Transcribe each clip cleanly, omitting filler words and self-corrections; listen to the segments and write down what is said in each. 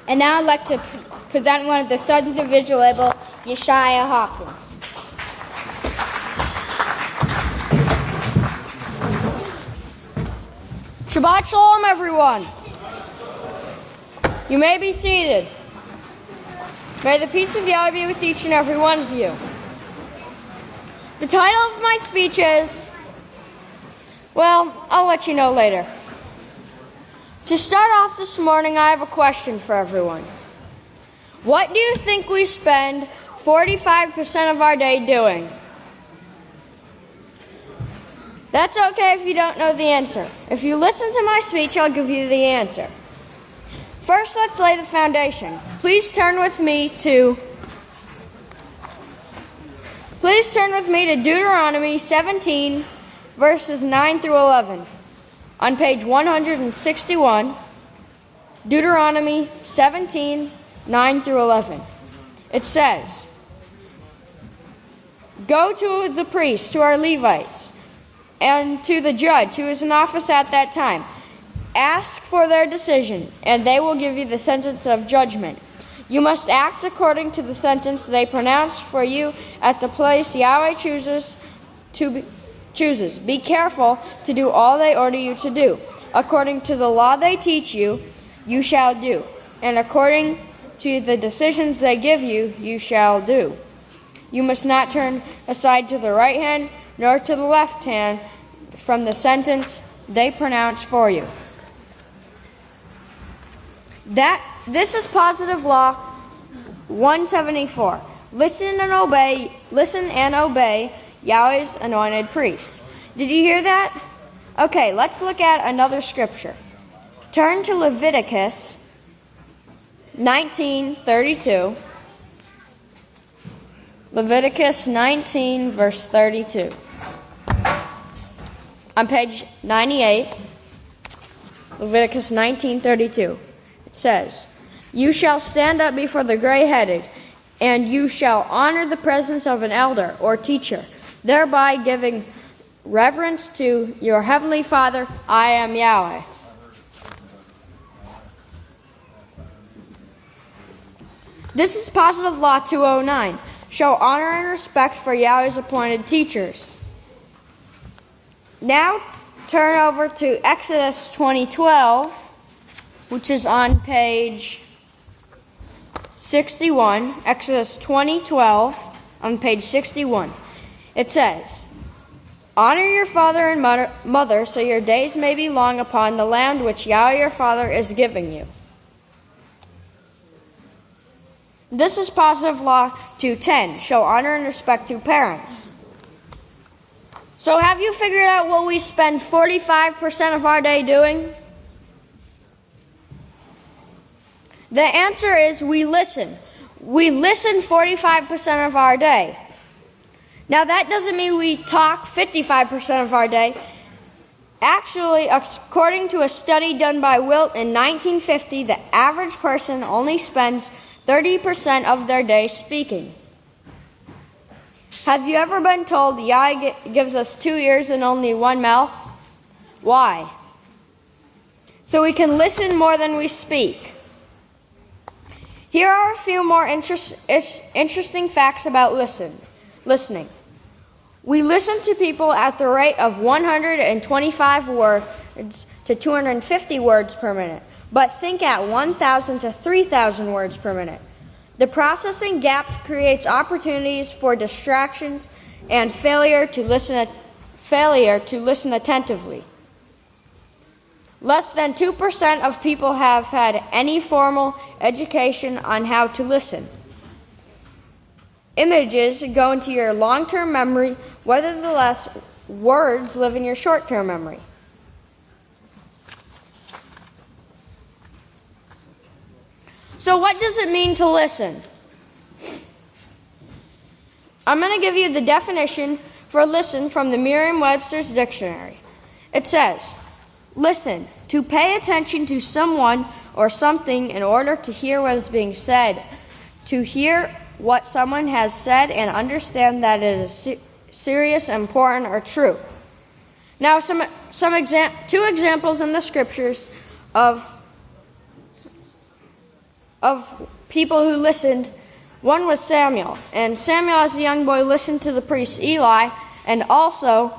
And now I'd like to present one of the sons of Israel, Abel, Yeshaya Hawkins. Shabbat Shalom, everyone. You may be seated. May the peace of Yahweh be with each and every one of you. The title of my speech is, well, I'll let you know later. To start off this morning, I have a question for everyone. What do you think we spend 45% of our day doing? That's okay if you don't know the answer. If you listen to my speech, I'll give you the answer. First, let's lay the foundation. Please turn with me to Deuteronomy 17, verses 9 through 11. On page 161, Deuteronomy 17, 9 through 11. It says, "Go to the priests, to our Levites, and to the judge who is in office at that time. Ask for their decision, and they will give you the sentence of judgment. You must act according to the sentence they pronounce for you at the place Yahweh chooses. Be careful to do all they order you to do. According to the law they teach you, you shall do, and according to the decisions they give you, you shall do. You must not turn aside to the right hand, nor to the left hand from the sentence they pronounce for you." This is Positive Law 174. Listen and obey Yahweh's anointed priest. Did you hear that? Okay, let's look at another scripture. Turn to Leviticus 19:32. Leviticus 19, verse 32. On page 98, Leviticus 19:32. It says, "You shall stand up before the gray-headed, and you shall honor the presence of an elder or teacher, thereby giving reverence to your heavenly Father. I am Yahweh." This is Positive Law 209. Show honor and respect for Yahweh's appointed teachers. Now turn over to Exodus 20:12, which is on page 61. Exodus 20:12 on page 61. It says, "Honor your father and mother, so your days may be long upon the land which Yahweh your Father is giving you." This is Positive Law 210. Show honor and respect to parents. So have you figured out what we spend 45% of our day doing? The answer is we listen. We listen 45% of our day. Now that doesn't mean we talk 55% of our day. Actually, according to a study done by Wilt in 1950, the average person only spends 30% of their day speaking. Have you ever been told Yahweh gives us 2 ears and only 1 mouth? Why? So we can listen more than we speak. Here are a few more interesting facts about listening. We listen to people at the rate of 125 words to 250 words per minute, but think at 1,000 to 3,000 words per minute. The processing gap creates opportunities for distractions and failure to listen attentively. Less than 2% of people have had any formal education on how to listen. Images go into your long-term memory, nevertheless, words live in your short-term memory. So what does it mean to listen? I'm going to give you the definition for listen from the Merriam-Webster's dictionary. It says, listen, to pay attention to someone or something in order to hear what is being said, to hear what someone has said and understand that it is serious, important, or true. Now, two examples in the scriptures of of people who listened, one was Samuel. And Samuel, as a young boy, listened to the priest Eli and also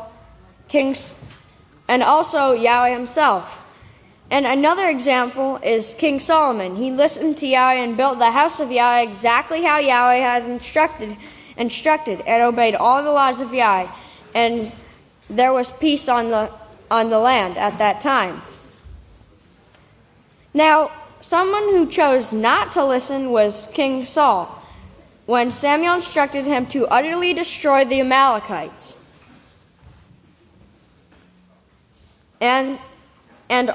Yahweh himself. And another example is King Solomon. He listened to Yahweh and built the house of Yahweh exactly how Yahweh has instructed and obeyed all the laws of Yahweh. And there was peace on the land at that time. Now, someone who chose not to listen was King Saul, when Samuel instructed him to utterly destroy the Amalekites and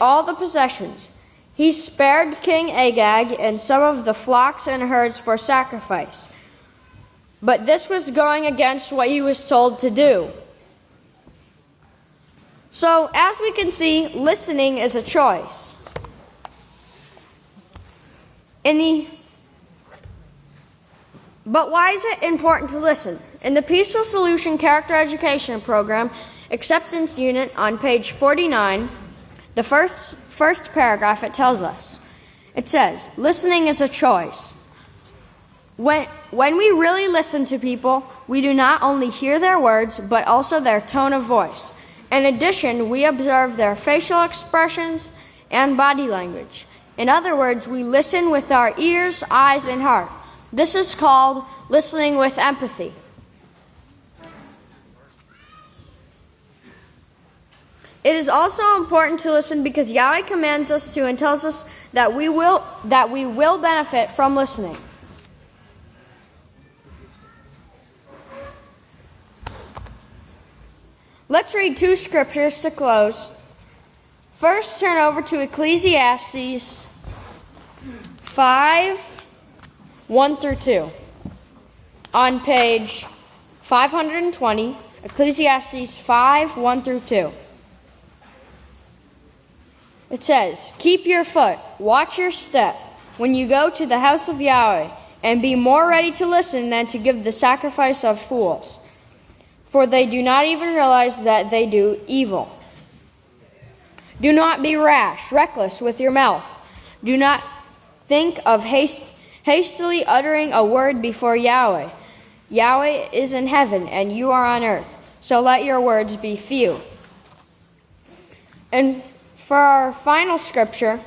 all the possessions. He spared King Agag and some of the flocks and herds for sacrifice. But this was going against what he was told to do. So, as we can see, listening is a choice. But why is it important to listen? In the Peaceful Solution Character Education Program Acceptance Unit on page 49, the first paragraph, it tells us. It says, listening is a choice. When we really listen to people, we do not only hear their words, but also their tone of voice. In addition, we observe their facial expressions and body language. In other words, we listen with our ears, eyes, and heart. This is called listening with empathy. It is also important to listen because Yahweh commands us to and tells us that we will benefit from listening. Let's read two scriptures to close. First, turn over to Ecclesiastes 5, 1 through 2. On page 520, Ecclesiastes 5, 1 through 2. It says, keep your foot, watch your step, when you go to the house of Yahweh, and be more ready to listen than to give the sacrifice of fools. For they do not even realize that they do evil. Do not be rash, reckless with your mouth. Do not think of hastily uttering a word before Yahweh. Yahweh is in heaven, and you are on earth, so let your words be few. And for our final scripture,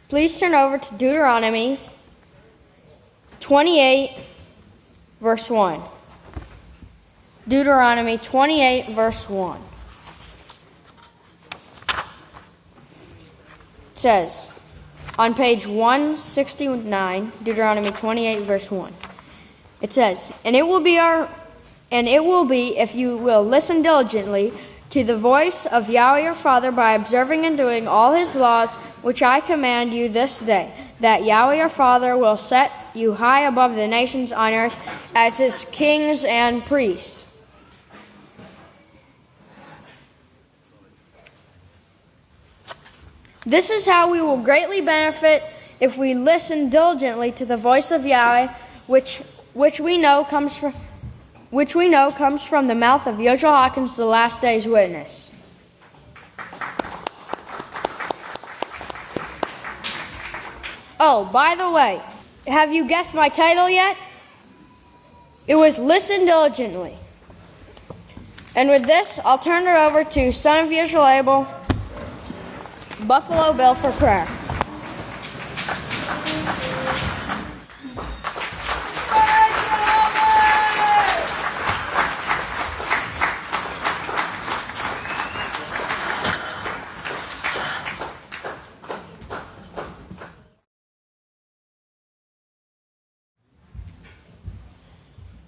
please turn over to Deuteronomy 28, verse 1. Deuteronomy 28, verse 1. It says, on page 169, Deuteronomy 28, verse 1. It says, And it will be if you will listen diligently to the voice of Yahweh your Father by observing and doing all his laws, which I command you this day, that Yahweh your Father will set you high above the nations on earth as his kings and priests. This is how we will greatly benefit if we listen diligently to the voice of Yahweh, which we know comes from the mouth of Yoshua Hawkins, the last day's witness. Oh, by the way, have you guessed my title yet? It was Listen Diligently. And with this, I'll turn it over to son of Yisrayl, Buffalo Bill, for prayer.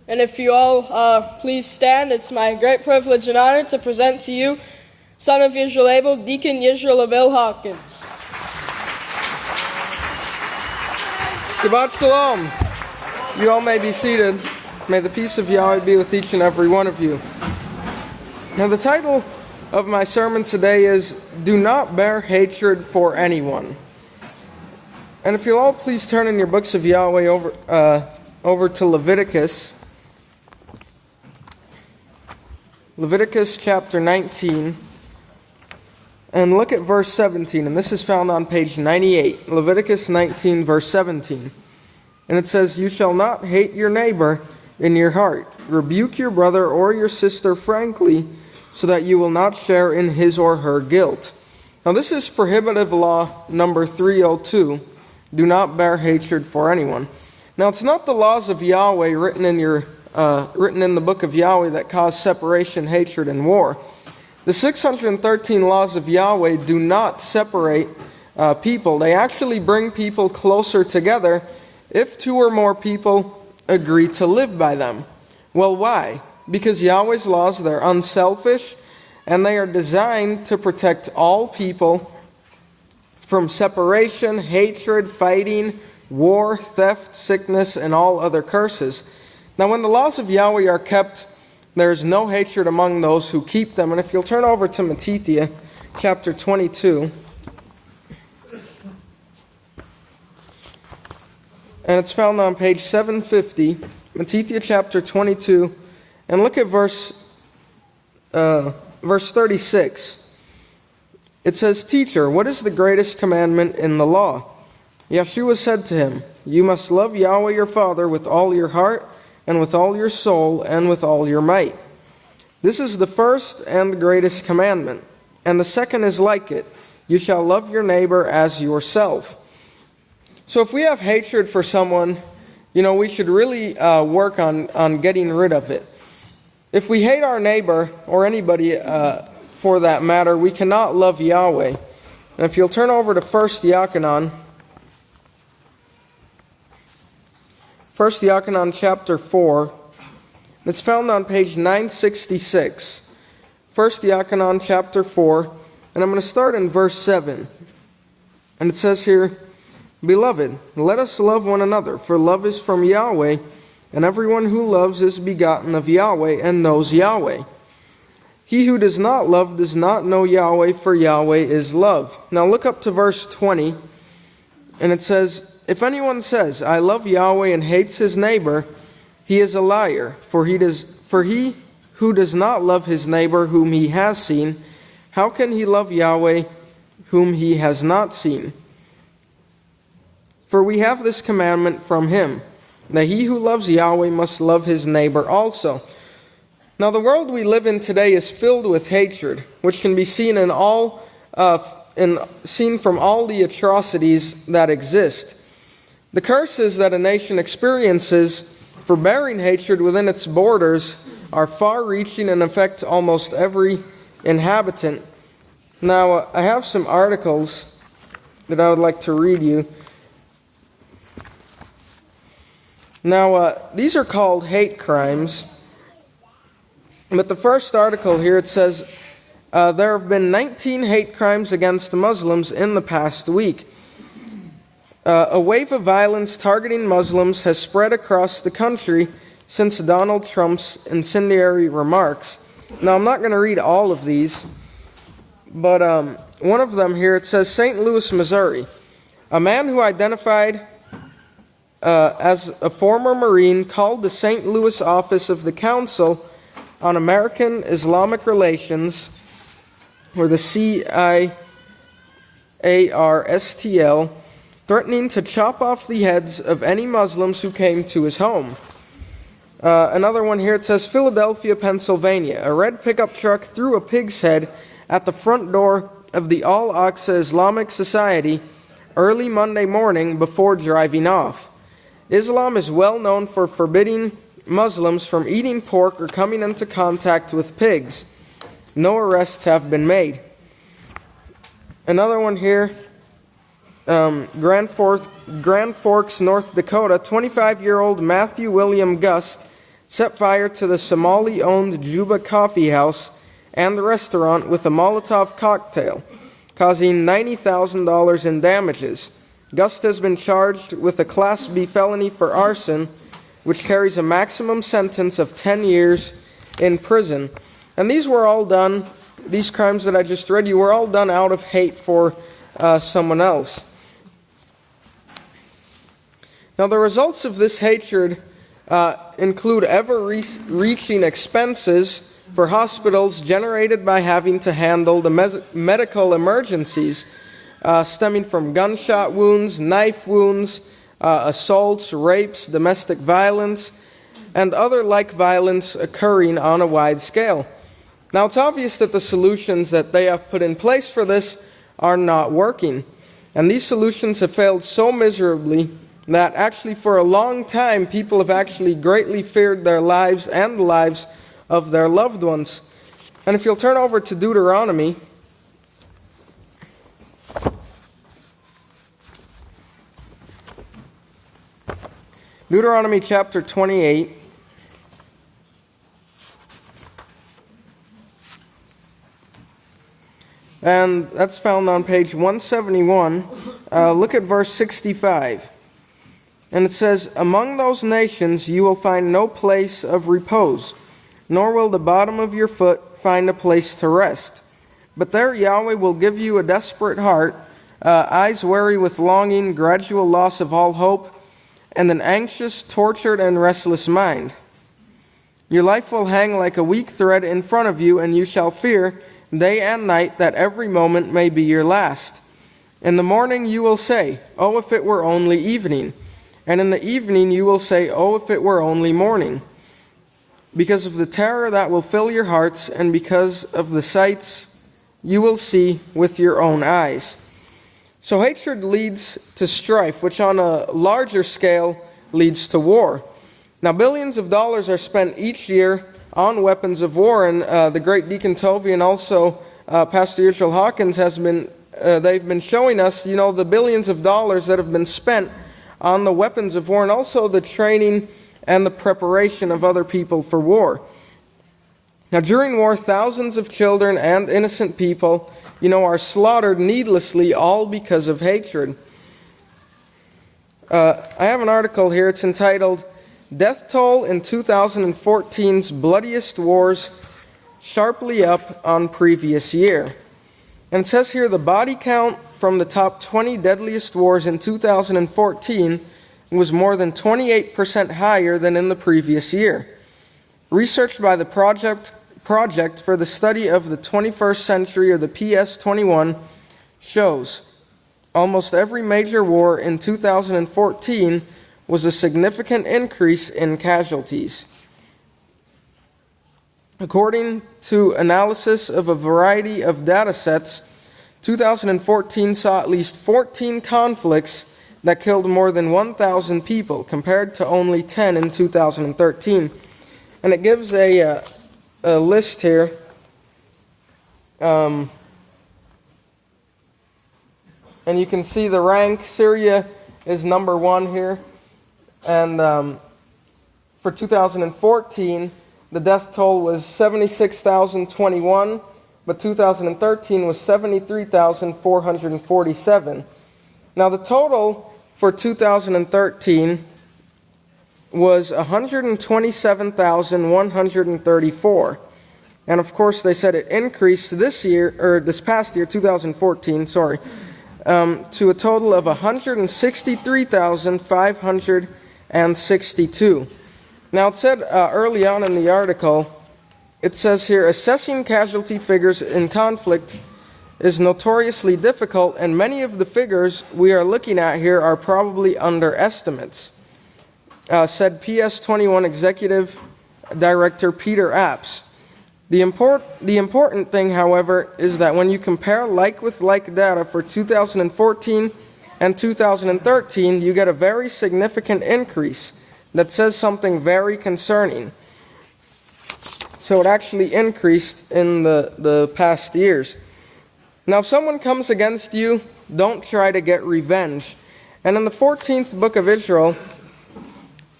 And if you all please stand, it's my great privilege and honor to present to you son of Yisrayl, Deacon Yisrayl Hawkins. Shabbat Shalom. You all may be seated. May the peace of Yahweh be with each and every one of you. Now the title of my sermon today is, Do Not Bear Hatred for Anyone. And if you'll all please turn in your books of Yahweh over to Leviticus. Leviticus chapter 19. And look at verse 17, and this is found on page 98, Leviticus 19, verse 17. And it says, "You shall not hate your neighbor in your heart. Rebuke your brother or your sister frankly, so that you will not share in his or her guilt." Now this is prohibitive law number 302. Do not bear hatred for anyone. Now it's not the laws of Yahweh written in the book of Yahweh that cause separation, hatred, and war. The 613 laws of Yahweh do not separate people. They actually bring people closer together if two or more people agree to live by them. Well, why? Because Yahweh's laws, they're unselfish, and they are designed to protect all people from separation, hatred, fighting, war, theft, sickness, and all other curses. Now, when the laws of Yahweh are kept, there is no hatred among those who keep them. And if you'll turn over to Matthew chapter 22, and it's found on page 750, Matthew chapter 22, and look at verse 36. It says, "Teacher, what is the greatest commandment in the law?" Yeshua said to him, "You must love Yahweh your Father with all your heart, and with all your soul, and with all your might. This is the first and the greatest commandment. And the second is like it. You shall love your neighbor as yourself." So if we have hatred for someone, we should really work on getting rid of it. If we hate our neighbor, or anybody for that matter, we cannot love Yahweh. And if you'll turn over to 1 Diakonon, 1 Diakonon chapter 4, it's found on page 966. 1 Diakonon chapter 4, and I'm going to start in verse 7. And it says here, "Beloved, let us love one another, for love is from Yahweh, and everyone who loves is begotten of Yahweh and knows Yahweh. He who does not love does not know Yahweh, for Yahweh is love." Now look up to verse 20, and it says, "If anyone says, 'I love Yahweh,' and hates his neighbor, he is a liar. For he who does not love his neighbor whom he has seen, how can he love Yahweh whom he has not seen? For we have this commandment from him, that he who loves Yahweh must love his neighbor also." Now the world we live in today is filled with hatred, which can be seen seen from all the atrocities that exist. The curses that a nation experiences for bearing hatred within its borders are far-reaching and affect almost every inhabitant. Now, I have some articles that I would like to read you. Now, these are called hate crimes. But the first article here, it says, there have been 19 hate crimes against Muslims in the past week. A wave of violence targeting Muslims has spread across the country since Donald Trump's incendiary remarks. Now, I'm not going to read all of these, but one of them here, it says, St. Louis, Missouri. A man who identified as a former Marine called the St. Louis office of the Council on American Islamic Relations, or the CIARSTL, threatening to chop off the heads of any Muslims who came to his home. Another one here, it says, Philadelphia, Pennsylvania. A red pickup truck threw a pig's head at the front door of the Al-Aqsa Islamic Society early Monday morning before driving off. Islam is well known for forbidding Muslims from eating pork or coming into contact with pigs. No arrests have been made. Another one here, Grand Forks, North Dakota. 25-year-old Matthew William Gust set fire to the Somali-owned Juba Coffee House and the restaurant with a Molotov cocktail, causing $90,000 in damages. Gust has been charged with a Class B felony for arson, which carries a maximum sentence of 10 years in prison. And these crimes that I just read you, were all done out of hate for someone else. Now, the results of this hatred include ever-reaching expenses for hospitals generated by having to handle the medical emergencies stemming from gunshot wounds, knife wounds, assaults, rapes, domestic violence, and other like violence occurring on a wide scale. Now, it's obvious that the solutions that they have put in place for this are not working. And these solutions have failed so miserably that actually for a long time people have actually greatly feared their lives and the lives of their loved ones. And if you'll turn over to Deuteronomy, Deuteronomy chapter 28. And that's found on page 171. Look at verse 65. And it says, "Among those nations you will find no place of repose, nor will the bottom of your foot find a place to rest. But there Yahweh will give you a desperate heart, eyes weary with longing, gradual loss of all hope, and an anxious, tortured, and restless mind. Your life will hang like a weak thread in front of you, and you shall fear day and night that every moment may be your last. In the morning you will say, 'Oh, if it were only evening.' And in the evening you will say, 'Oh, if it were only morning.' Because of the terror that will fill your hearts, and because of the sights you will see with your own eyes." So hatred leads to strife, which on a larger scale leads to war. Now, billions of dollars are spent each year on weapons of war, and the great Deacon Tovey and also Pastor Yisrayl Hawkins they've been showing us, the billions of dollars that have been spent on the weapons of war, and also the training and the preparation of other people for war. Now, during war, thousands of children and innocent people, are slaughtered needlessly, all because of hatred. I have an article here. It's entitled, "Death Toll in 2014's Bloodiest Wars Sharply Up on Previous Year." And it says here, the body count from the top 20 deadliest wars in 2014 was more than 28% higher than in the previous year. Research by the Project for the Study of the 21st Century, or the PS21, shows almost every major war in 2014 was a significant increase in casualties. According to analysis of a variety of data sets, 2014 saw at least 14 conflicts that killed more than 1,000 people, compared to only 10 in 2013. And it gives a list here. And you can see the rank. Syria is number 1 here. And for 2014, the death toll was 76,021, but 2013 was 73,447. Now, the total for 2013 was 127,134. And of course, they said it increased this past year, 2014, to a total of 163,562. Now, it said early on in the article, it says here, assessing casualty figures in conflict is notoriously difficult, and many of the figures we are looking at here are probably underestimates, said PS21 Executive Director Peter Apps. The important thing, however, is that when you compare like with like data for 2014 and 2013, you get a very significant increase that says something very concerning. So it actually increased in the past years. Now, if someone comes against you, don't try to get revenge. And in the 14th book of Israel,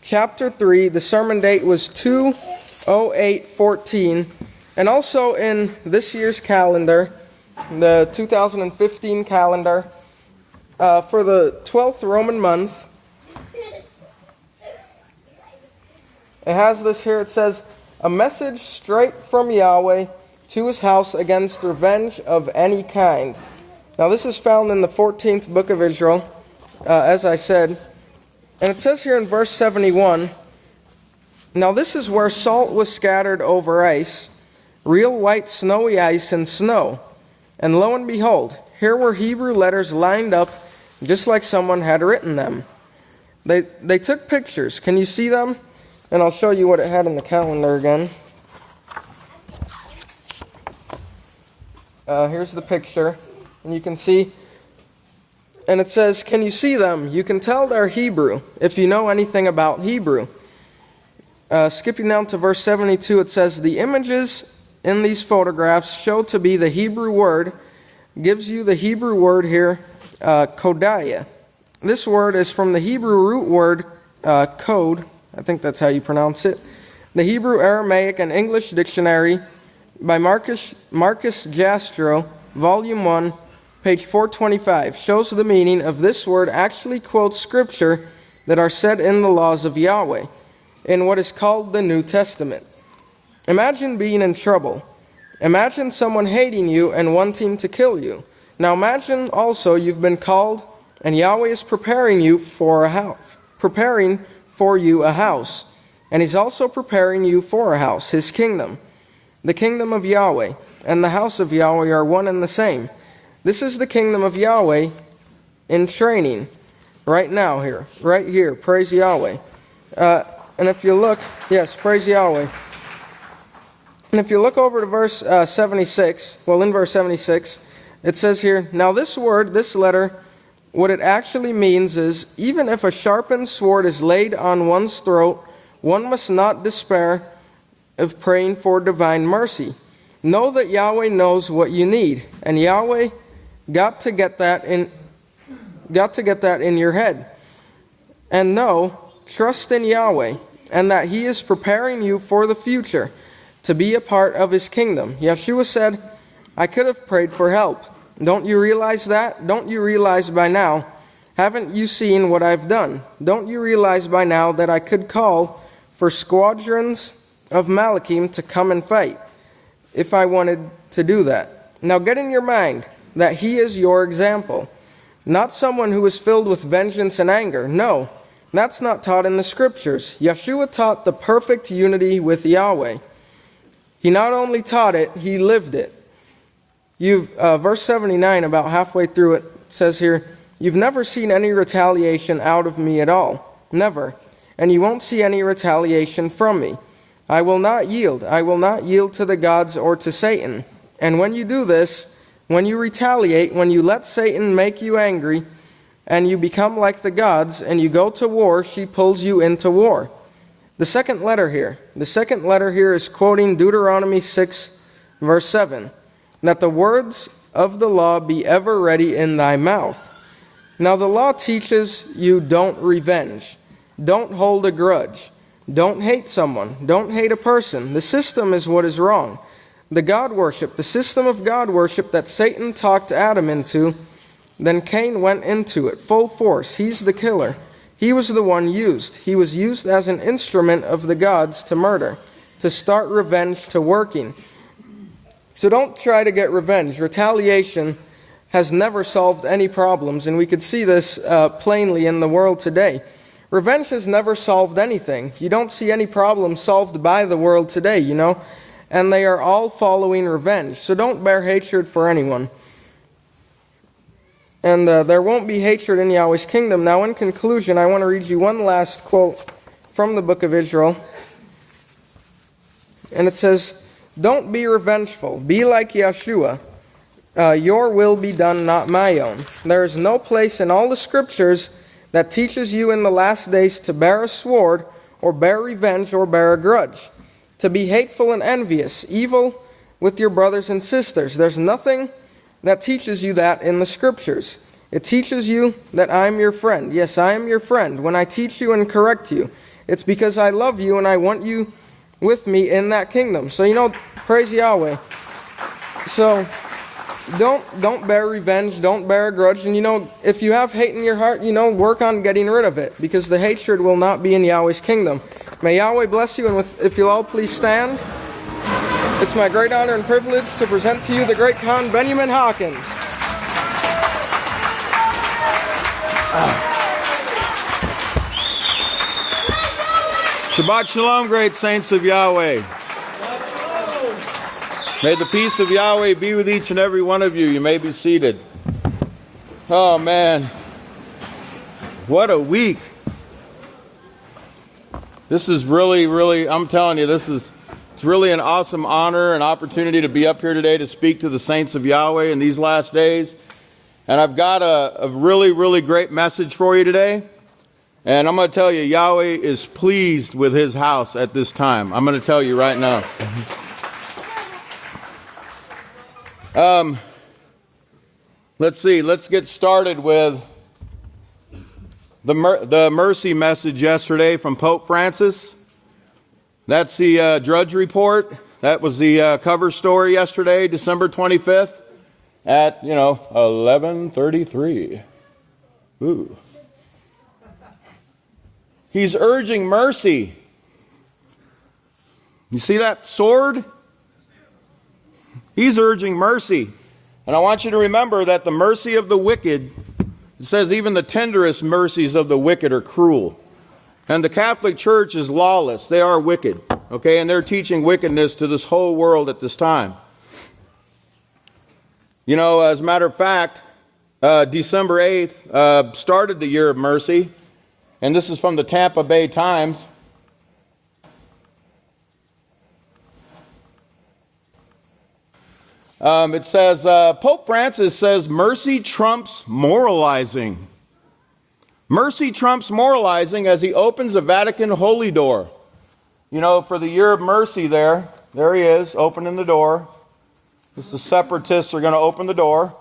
chapter 3, the sermon date was 2/08/14. And also in this year's calendar, the 2015 calendar, for the 12th Roman month, it has this here. It says, "A message straight from Yahweh to his house against revenge of any kind." Now, this is found in the 14th book of Israel, as I said. And it says here in verse 71, "Now this is where salt was scattered over ice, real white snowy ice and snow. And lo and behold, here were Hebrew letters lined up just like someone had written them. They took pictures. Can you see them? And I'll show you what it had in the calendar again. Here's the picture. And you can see, and it says, can you see them? You can tell they're Hebrew if you know anything about Hebrew. Skipping down to verse 72, it says, the images in these photographs show to be the Hebrew word, gives you the Hebrew word here, kodaya. This word is from the Hebrew root word code. I think that's how you pronounce it. The Hebrew, Aramaic, and English dictionary by Marcus Jastrow, Volume 1, page 425, shows the meaning of this word actually quotes scripture that are said in the laws of Yahweh, in what is called the New Testament. Imagine being in trouble. Imagine someone hating you and wanting to kill you. Now imagine also you've been called and Yahweh is preparing for you a house. And He's also preparing you for a house, His kingdom. The kingdom of Yahweh and the house of Yahweh are one and the same. This is the kingdom of Yahweh in training right now here, right here. Praise Yahweh. And if you look, yes, praise Yahweh. And if you look over to verse 76, well, in verse 76, it says here, now this word, this letter, what it actually means is, even if a sharpened sword is laid on one's throat, one must not despair of praying for divine mercy. Know that Yahweh knows what you need, and Yahweh got to get that in your head. And trust in Yahweh, and that He is preparing you for the future to be a part of His kingdom. Yeshua said, I could have prayed for help. Don't you realize that? Don't you realize by now? Haven't you seen what I've done? Don't you realize by now that I could call for squadrons of Malachim to come and fight if I wanted to do that? Now get in your mind that He is your example, not someone who is filled with vengeance and anger. No, that's not taught in the Scriptures. Yeshua taught the perfect unity with Yahweh. He not only taught it, He lived it. Verse 79, about halfway through it, says here, you've never seen any retaliation out of me at all. Never. And you won't see any retaliation from me. I will not yield. I will not yield to the gods or to Satan. And when you do this, when you retaliate, when you let Satan make you angry, and you become like the gods, and you go to war, she pulls you into war. The second letter here is quoting Deuteronomy 6, verse 7. That the words of the law be ever ready in thy mouth. Now the law teaches you don't revenge, don't hold a grudge, don't hate someone, don't hate a person. The system is what is wrong. The God worship, the system of God worship that Satan talked Adam into, then Cain went into it, full force. He's the killer. He was the one used. He was used as an instrument of the gods to murder, to start revenge to working. So don't try to get revenge. Retaliation has never solved any problems, and we could see this plainly in the world today. Revenge has never solved anything. You don't see any problems solved by the world today, and they are all following revenge. So don't bear hatred for anyone. And there won't be hatred in Yahweh's kingdom. Now, in conclusion, I want to read you one last quote from the book of Yisrayl. And it says, don't be revengeful. Be like Yeshua. Your will be done, not my own. There is no place in all the Scriptures that teaches you in the last days to bear a sword, or bear revenge, or bear a grudge. To be hateful and envious, evil with your brothers and sisters. There's nothing that teaches you that in the Scriptures. It teaches you that I'm your friend. Yes, I am your friend. When I teach you and correct you, it's because I love you and I want you with me in that kingdom. So, praise Yahweh. So, don't bear revenge, don't bear a grudge. And, if you have hate in your heart, work on getting rid of it, because the hatred will not be in Yahweh's kingdom. May Yahweh bless you, and if you'll all please stand. It's my great honor and privilege to present to you the great Khan Benjamin Hawkins. Shabbat Shalom, great saints of Yahweh. May the peace of Yahweh be with each and every one of you. You may be seated. Oh, man. What a week. This is really, I'm telling you, it's really an awesome honor and opportunity to be up here today to speak to the saints of Yahweh in these last days. And I've got a really great message for you today. And I'm going to tell you, Yahweh is pleased with his house at this time. I'm going to tell you right now. Let's see. Let's get started with the mercy message yesterday from Pope Francis. That's the Drudge Report. That was the cover story yesterday, December 25th at 11:33. Ooh. He's urging mercy. You see that sword? He's urging mercy. And I want you to remember that the mercy of the wicked, it says even the tenderest mercies of the wicked are cruel. And the Catholic Church is lawless. They are wicked. Okay, and they're teaching wickedness to this whole world at this time. You know, as a matter of fact, December 8th started the year of mercy. And this is from the Tampa Bay Times. It says, Pope Francis says mercy trumps moralizing. Mercy trumps moralizing as he opens the Vatican holy door. You know, for the year of mercy there he is, opening the door. The separatists are going to open the door.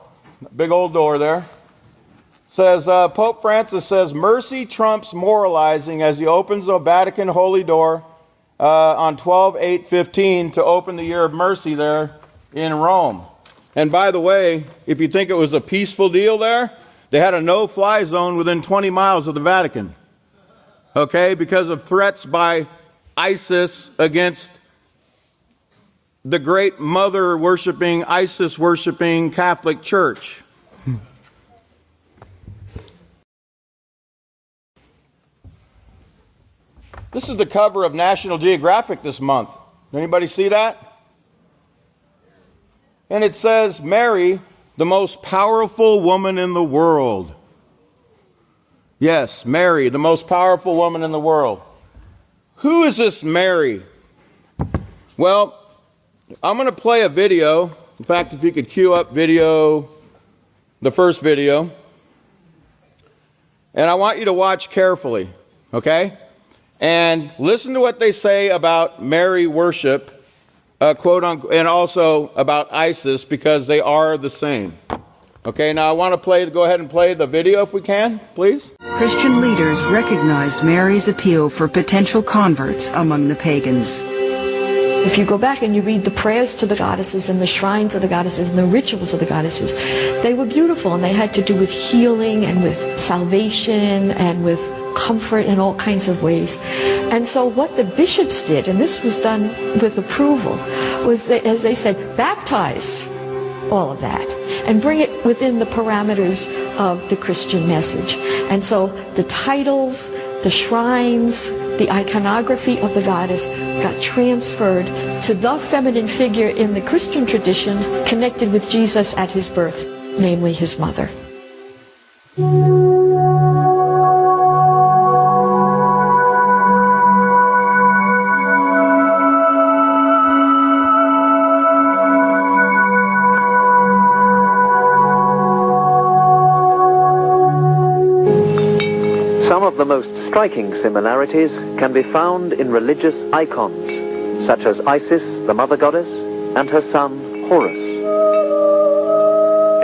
Big old door there. Says, Pope Francis says, mercy trumps moralizing as he opens the Vatican holy door on 12/8/15 to open the year of mercy there in Rome. And by the way, if you think it was a peaceful deal there, they had a no-fly zone within 20 miles of the Vatican. Okay, because of threats by ISIS against the great mother-worshiping, ISIS-worshiping Catholic Church. This is the cover of National Geographic this month. Anybody see that? And it says, Mary, the most powerful woman in the world. Yes, Mary, the most powerful woman in the world. Who is this Mary? Well, I'm going to play a video. In fact, if you could cue up the first video. And I want you to watch carefully, okay? And listen to what they say about Mary worship, quote unquote, and also about ISIS, because they are the same. Okay, now I want to go ahead and play the video if we can, please. Christian leaders recognized Mary's appeal for potential converts among the pagans. If you go back and you read the prayers to the goddesses and the shrines of the goddesses and the rituals of the goddesses, they were beautiful, and they had to do with healing and with salvation and with comfort in all kinds of ways. And so what the bishops did, and this was done with approval, was that, as they said, baptize all of that and bring it within the parameters of the Christian message. And so the titles, the shrines, the iconography of the goddess got transferred to the feminine figure in the Christian tradition connected with Jesus at his birth, namely his mother. Some of the most striking similarities can be found in religious icons, such as Isis, the mother goddess, and her son, Horus.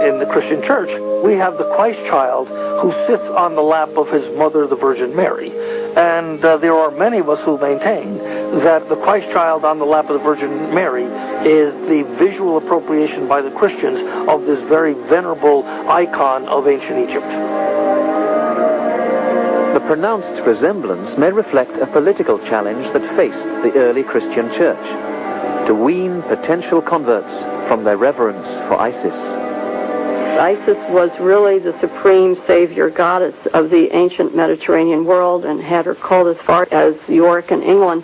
In the Christian church, we have the Christ child who sits on the lap of his mother, the Virgin Mary. And there are many of us who maintain that the Christ child on the lap of the Virgin Mary is the visual appropriation by the Christians of this very venerable icon of ancient Egypt. The pronounced resemblance may reflect a political challenge that faced the early Christian church, to wean potential converts from their reverence for Isis. Isis was really the supreme savior goddess of the ancient Mediterranean world and had her cult as far as York and England.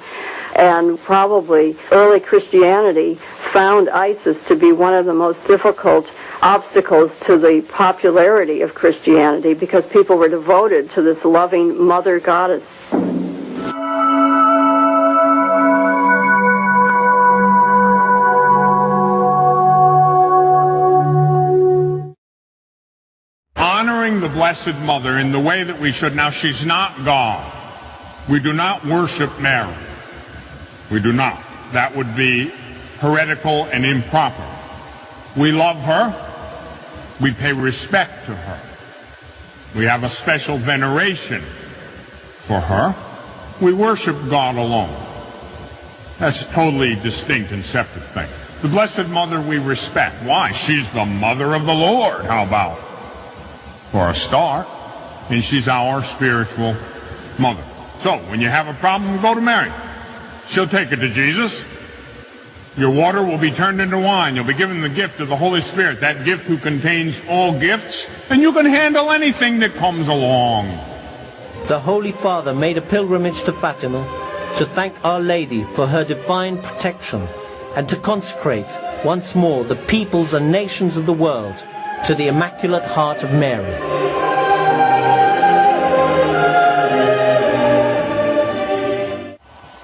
And probably early Christianity found ISIS to be one of the most difficult obstacles to the popularity of Christianity, because people were devoted to this loving mother goddess. Honoring the Blessed Mother in the way that we should. Now, she's not God. We do not worship Mary. We do not. That would be heretical and improper. We love her. We pay respect to her. We have a special veneration for her. We worship God alone. That's a totally distinct and separate thing. The Blessed Mother we respect. Why? She's the Mother of the Lord. How about? For a start. And she's our spiritual mother. So, when you have a problem, go to Mary. She'll take it to Jesus. Your water will be turned into wine. You'll be given the gift of the Holy Spirit, that gift who contains all gifts, and you can handle anything that comes along. The Holy Father made a pilgrimage to Fatima to thank Our Lady for her divine protection and to consecrate once more the peoples and nations of the world to the Immaculate Heart of Mary.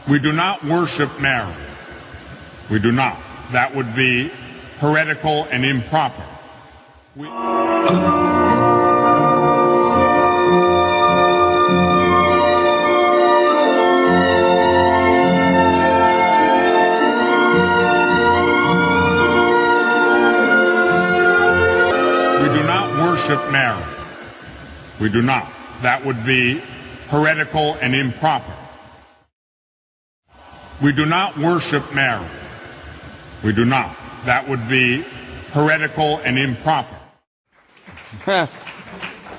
We do not worship Mary. We do not. That would be heretical and improper. We do not worship Mary. We do not. That would be heretical and improper. We do not worship Mary. We do not. That would be heretical and improper.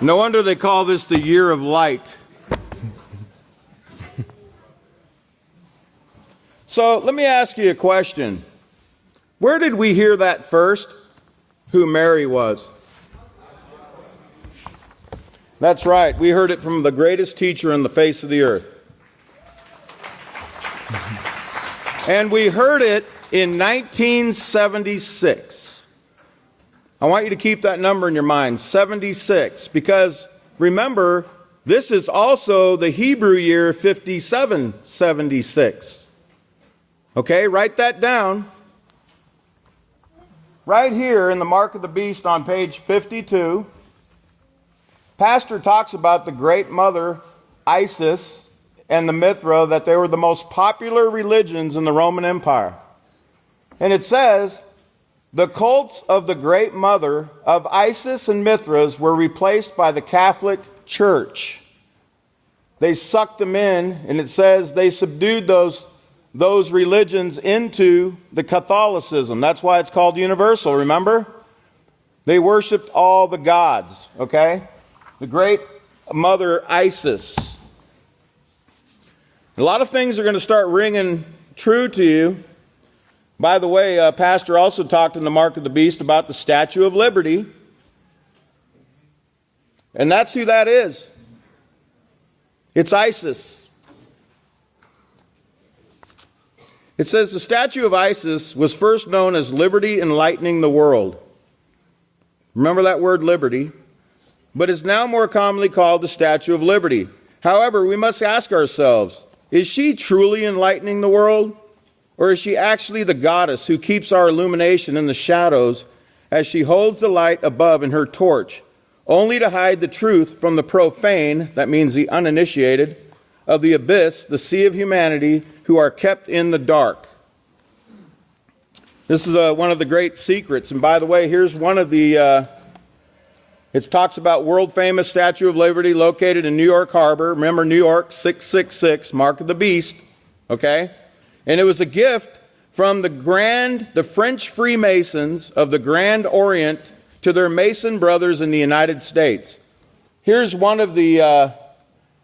No wonder they call this the year of light. So let me ask you a question. Where did we hear that first? Who Mary was? That's right. We heard it from the greatest teacher on the face of the earth. And we heard it in 1976. I want you to keep that number in your mind, 76, because remember, this is also the Hebrew year 5776. Okay, write that down. Right here in the Mark of the Beast on page 52, Pastor talks about the great mother, Isis, and the Mithra, that they were the most popular religions in the Roman Empire. And it says, the cults of the great mother of Isis and Mithras were replaced by the Catholic Church. They sucked them in, and it says they subdued those religions into the Catholicism. That's why it's called universal, remember? They worshipped all the gods, okay? The great mother Isis. A lot of things are going to start ringing true to you. By the way, Pastor also talked in the Mark of the Beast about the Statue of Liberty. And that's who that is. It's Isis. It says the statue of Isis was first known as Liberty Enlightening the World. Remember that word liberty? But is now more commonly called the Statue of Liberty. However, we must ask ourselves, is she truly enlightening the world? Or is she actually the goddess who keeps our illumination in the shadows as she holds the light above in her torch, only to hide the truth from the profane, that means the uninitiated, of the abyss, the sea of humanity, who are kept in the dark? This is one of the great secrets. And by the way, here's one of the... It talks about world-famous Statue of Liberty located in New York Harbor. Remember, New York, 666, Mark of the Beast. Okay? And it was a gift from the French Freemasons of the Grand Orient to their Mason brothers in the United States. Here's one of the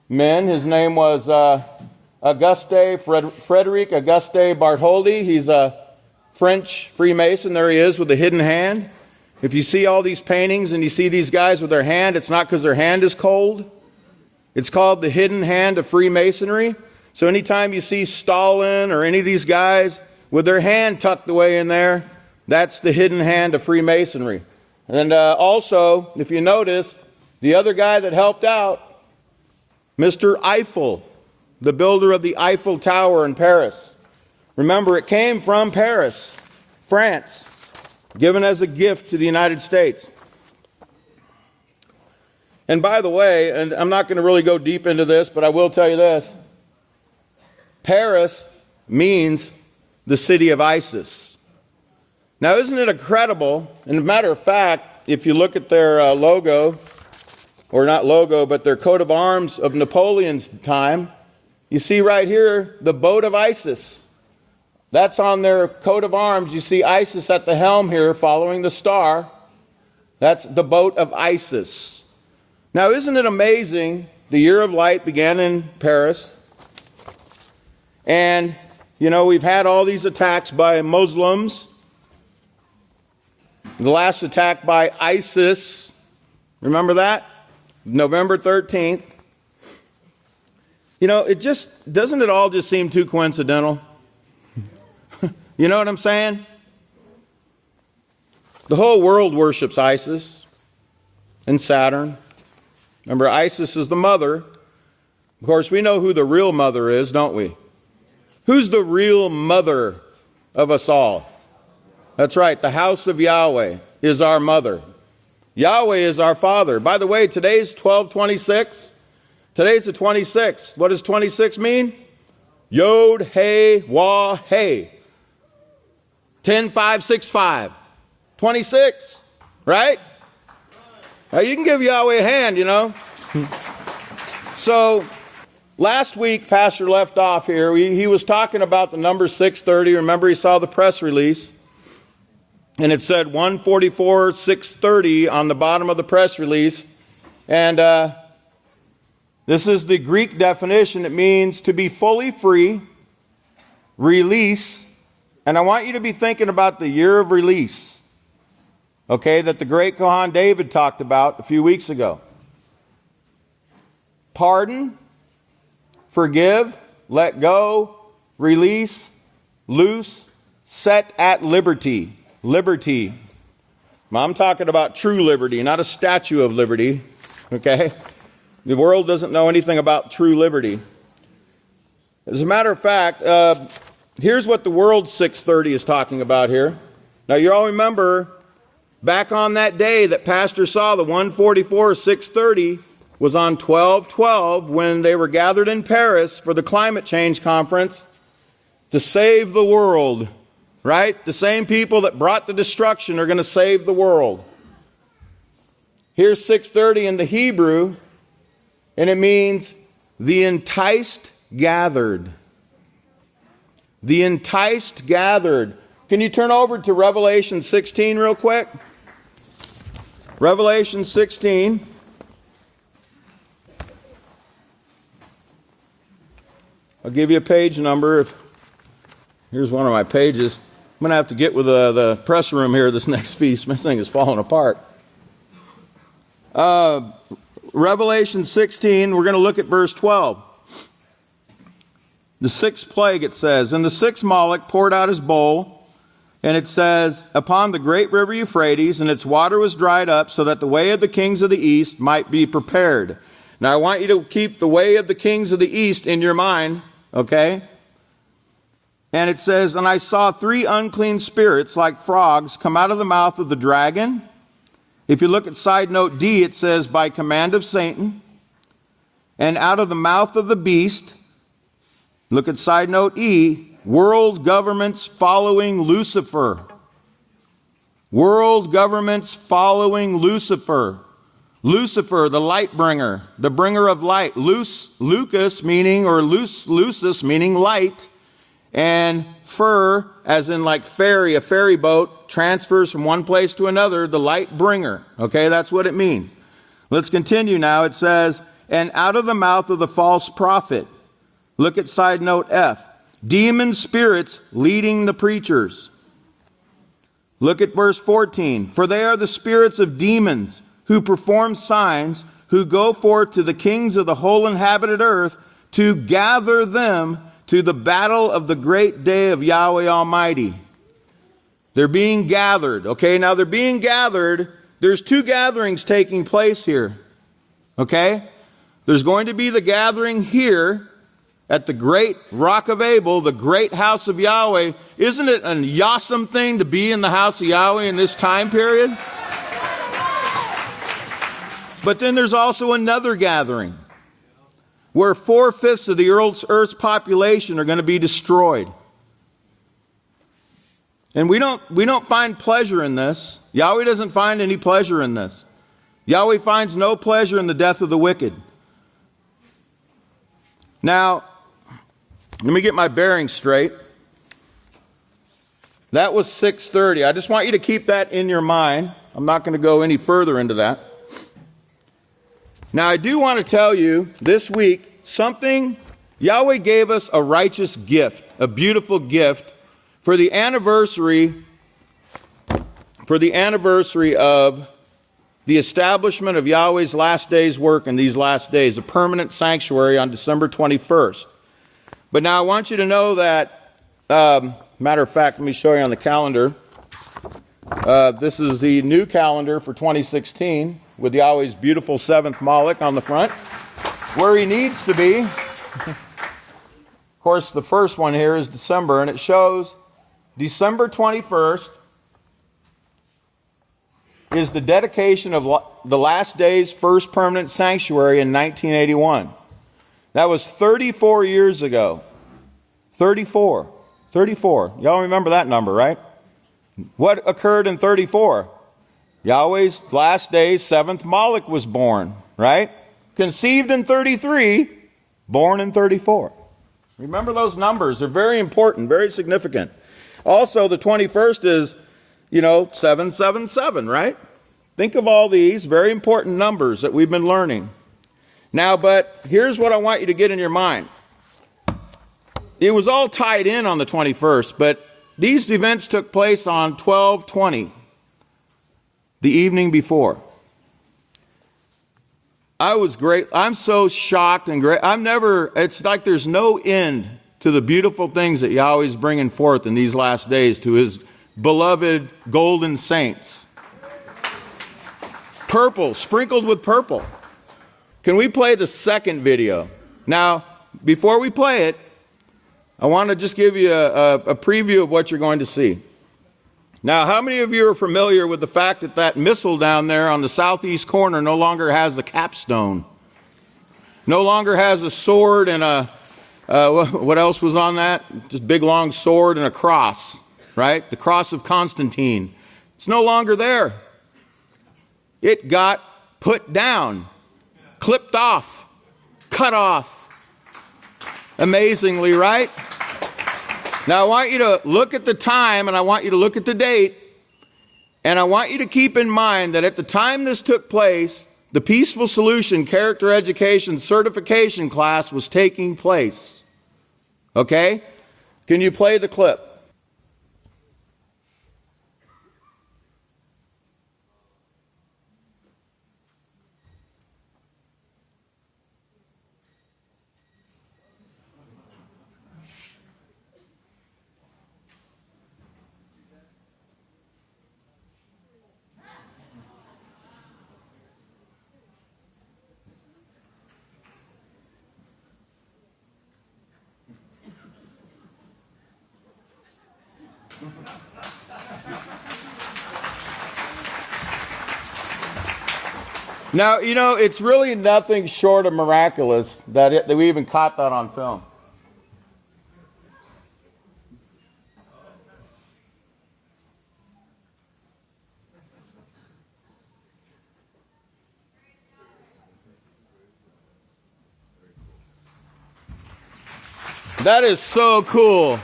men. His name was Frederic Auguste Bartholdi. He's a French Freemason. There he is with a hidden hand. If you see all these paintings and you see these guys with their hand, it's not because their hand is cold. It's called the hidden hand of Freemasonry. So anytime you see Stalin or any of these guys with their hand tucked away in there. That's the hidden hand of Freemasonry. And also, if you notice, the other guy that helped out, Mr. Eiffel, the builder of the Eiffel Tower in Paris. Remember, it came from Paris, France, given as a gift to the United States. And by the way, and I'm not going to really go deep into this, but I will tell you this. Paris means the city of Isis. Now, isn't it incredible? And as a matter of fact, if you look at their logo, or not logo, but their coat of arms of Napoleon's time, you see right here the boat of Isis. That's on their coat of arms. You see Isis at the helm here following the star. That's the boat of Isis. Now, isn't it amazing? The year of light began in Paris. And, you know, we've had all these attacks by Muslims. The last attack by ISIS. Remember that? November 13th. You know, doesn't it all just seem too coincidental? You know what I'm saying? The whole world worships Isis and Saturn. Remember, Isis is the mother. Of course, we know who the real mother is, don't we? Who's the real mother of us all? That's right, the House of Yahweh is our mother. Yahweh is our father. By the way, today's 12/26. Today's the 26th. What does 26 mean? Yod, Hey, Wah, Hey. 10-5-6-5. 26, right? Now, you can give Yahweh a hand, you know. So, last week, Pastor left off here. He was talking about the number 630. Remember, he saw the press release. And it said 144-630 on the bottom of the press release. And this is the Greek definition. It means to be fully free, release. And I want you to be thinking about the year of release. Okay, that the great Kohan David talked about a few weeks ago. Pardon, forgive, let go, release, loose, set at liberty. Liberty. I'm talking about true liberty, not a statue of liberty. Okay? The world doesn't know anything about true liberty. As a matter of fact, here's what the World 630 is talking about here. Now, you all remember back on that day that Pastor saw the 144-630 was on 12/12 when they were gathered in Paris for the climate change conference to save the world, right? The same people that brought the destruction are going to save the world. Here's 630 in the Hebrew, and it means the enticed gathered. The enticed gathered. Can you turn over to Revelation 16 real quick? Revelation 16. I'll give you a page number. Here's one of my pages. I'm going to have to get with the press room here this next feast. My thing is falling apart. Revelation 16, we're going to look at verse 12. The sixth plague, it says, and the sixth Moloch poured out his bowl, and it says, upon the great river Euphrates, and its water was dried up, so that the way of the kings of the east might be prepared. Now, I want you to keep the way of the kings of the east in your mind, okay? And it says, and I saw 3 unclean spirits like frogs come out of the mouth of the dragon. If you look at side note D, it says, by command of Satan, and out of the mouth of the beast. Look at side note E, world governments following Lucifer. World governments following Lucifer. Lucifer, the light bringer, the bringer of light. Lucas meaning, or lucis meaning light. And fur, as in like ferry, a ferry boat transfers from one place to another, the light bringer. Okay, that's what it means. Let's continue now. It says, and out of the mouth of the false prophet. Look at side note F. Demon spirits leading the preachers. Look at verse 14. For they are the spirits of demons who perform signs, who go forth to the kings of the whole inhabited earth to gather them to the battle of the great day of Yahweh Almighty. They're being gathered. Okay, now they're being gathered. There's two gatherings taking place here. Okay? There's going to be the gathering here at the great rock of Abel, the great house of Yahweh. Isn't it an awesome thing to be in the house of Yahweh in this time period? But then there's also another gathering where 4/5 of the earth's population are going to be destroyed. And we don't find pleasure in this. Yahweh doesn't find any pleasure in this. Yahweh finds no pleasure in the death of the wicked. Now, let me get my bearings straight. That was 6:30. I just want you to keep that in your mind. I'm not going to go any further into that. Now, I do want to tell you this week something. Yahweh gave us a righteous gift, a beautiful gift for the anniversary of the establishment of Yahweh's last day's work in these last days, a permanent sanctuary on December 21st. But now I want you to know that, matter of fact, let me show you on the calendar. This is the new calendar for 2016 with Yahweh's beautiful 7th Malach on the front, where he needs to be. Of course, the first one here is December, and it shows December 21st is the dedication of the last day's first permanent sanctuary in 1981. That was 34 years ago. 34. Y'all remember that number, right? What occurred in 34? Yahweh's last day's 7th Malach was born, right? Conceived in 33, born in 34. Remember those numbers. They're very important, very significant. Also, the 21st is, 777, right? Think of all these very important numbers that we've been learning. Now, but here's what I want you to get in your mind. It was all tied in on the 21st, but these events took place on 12/20, the evening before. I was great. I'm so shocked and great. It's like there's no end to the beautiful things that Yahweh's bringing forth in these last days to his beloved golden saints. Purple, sprinkled with purple. Can we play the second video? Now, before we play it, I want to just give you a preview of what you're going to see. Now, how many of you are familiar with the fact that that missile down there on the southeast corner no longer has a capstone? No longer has a sword and what else was on that? Just big long sword and a cross, right? The cross of Constantine. It's no longer there. It got put down, clipped off, cut off. Amazingly, right? Now, I want you to look at the time, and I want you to look at the date, and I want you to keep in mind that at the time this took place, the Peaceful Solution Character Education Certification class was taking place. Okay? Can you play the clip? Now, it's really nothing short of miraculous that we even caught that on film. That is so cool.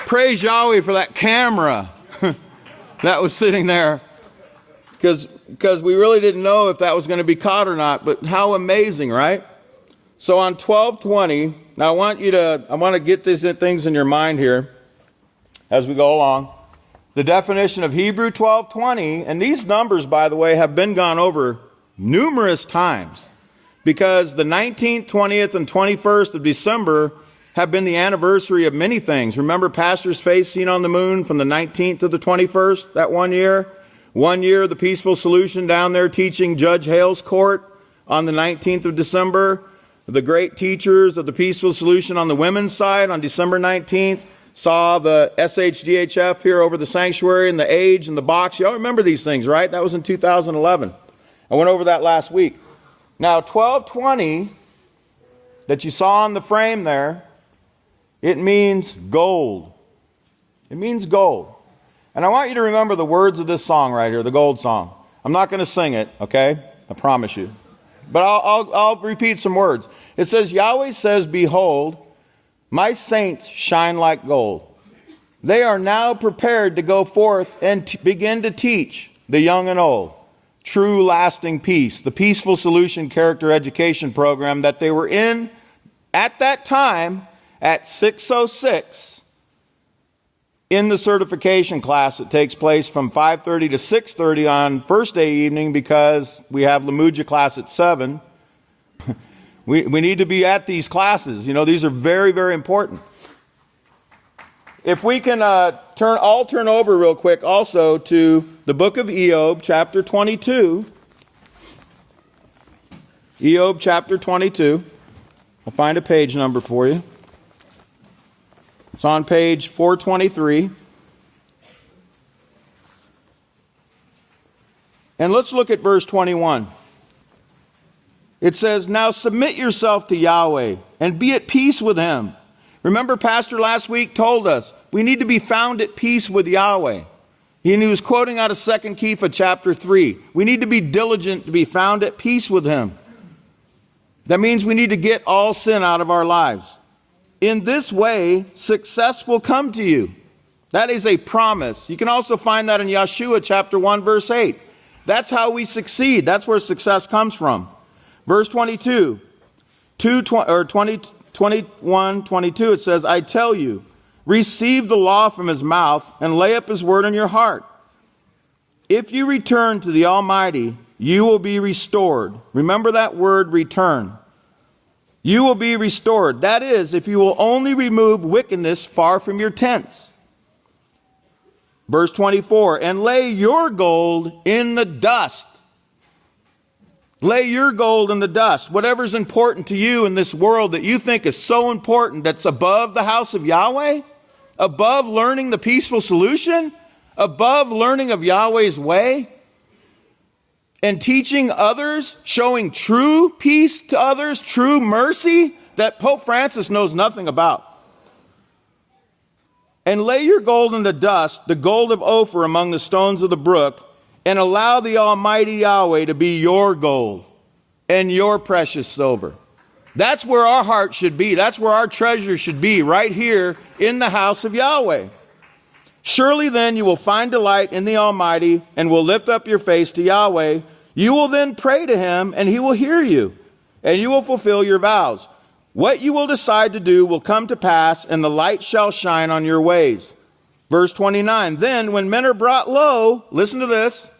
Praise Yahweh for that camera that was sitting there. Because we really didn't know if that was going to be caught or not, but how amazing, right? So on 12/20, now I want to get these things in your mind here as we go along. The definition of Hebrew 12:20, and these numbers, by the way, have been gone over numerous times, because the 19th, 20th, and 21st of December have been the anniversary of many things. Remember Pastor's face seen on the moon from the 19th to the 21st, that 1 year? 1 year, the Peaceful Solution down there teaching Judge Hale's court on the 19th of December. The great teachers of the Peaceful Solution on the women's side on December 19th saw the SHDHF here over the sanctuary and the age and the box. Y'all remember these things, right? That was in 2011. I went over that last week. Now, 1220 that you saw on the frame there, it means gold. It means gold. And I want you to remember the words of this song right here, the gold song. I'm not going to sing it, okay? I promise you. But I'll repeat some words. It says, Yahweh says, behold, my saints shine like gold. They are now prepared to go forth and begin to teach the young and old true lasting peace, the Peaceful Solution Character Education Program that they were in at that time at 6:06 in the certification class that takes place from 5:30 to 6:30 on first day evening because we have Lamuja class at 7. We need to be at these classes. You know, these are very, very important. If we can turn over real quick also to the book of Eob, chapter 22. Eob, chapter 22. I'll find a page number for you. It's on page 423. And let's look at verse 21. It says, now submit yourself to Yahweh and be at peace with him. Remember, Pastor last week told us we need to be found at peace with Yahweh. And he was quoting out of 2 Kepha chapter 3. We need to be diligent to be found at peace with him. That means we need to get all sin out of our lives. In this way, success will come to you. That is a promise. You can also find that in Yeshua chapter 1, verse 8. That's how we succeed. That's where success comes from. Verse 22, 21, 22, it says, I tell you, receive the law from his mouth and lay up his word in your heart. If you return to the Almighty, you will be restored. Remember that word, return. You will be restored. That is, if you will only remove wickedness far from your tents. Verse 24, and lay your gold in the dust. Lay your gold in the dust. Whatever's important to you in this world that you think is so important, that's above the house of Yahweh, above learning the peaceful solution, above learning of Yahweh's way, and teaching others, showing true peace to others, true mercy that Pope Francis knows nothing about. And lay your gold in the dust, the gold of Ophir among the stones of the brook, and allow the Almighty Yahweh to be your gold and your precious silver. That's where our heart should be. That's where our treasure should be, right here in the house of Yahweh. Surely then you will find delight in the Almighty and will lift up your face to Yahweh. You will then pray to him and he will hear you, and you will fulfill your vows. What you will decide to do will come to pass, and the light shall shine on your ways. Verse 29, then when men are brought low, listen to this,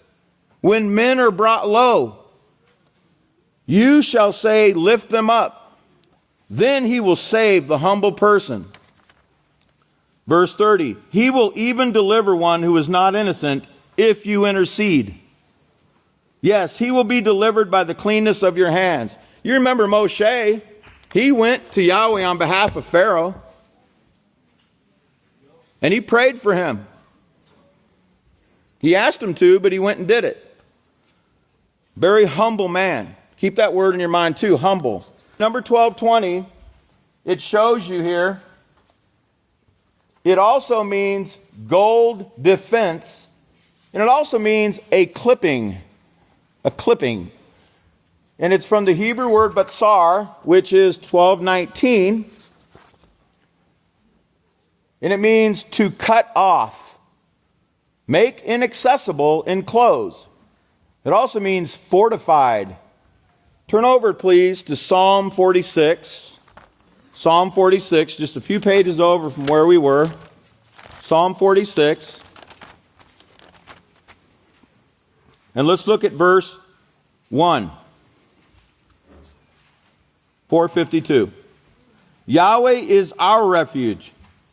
when men are brought low, you shall say, lift them up. Then he will save the humble person. Verse 30, he will even deliver one who is not innocent if you intercede. Yes, he will be delivered by the cleanness of your hands. You remember Moshe, he went to Yahweh on behalf of Pharaoh. And he prayed for him. He asked him to, but he went and did it. Very humble man. Keep that word in your mind too, humble. Number 1220, it shows you here. It also means gold defense. And it also means a clipping. A clipping. And it's from the Hebrew word batsar, which is 1219. And it means to cut off, make inaccessible, enclose. It also means fortified. Turn over, please, to Psalm 46. Psalm 46, just a few pages over from where we were. Psalm 46. And let's look at verse 1. 452. Yahweh is our refuge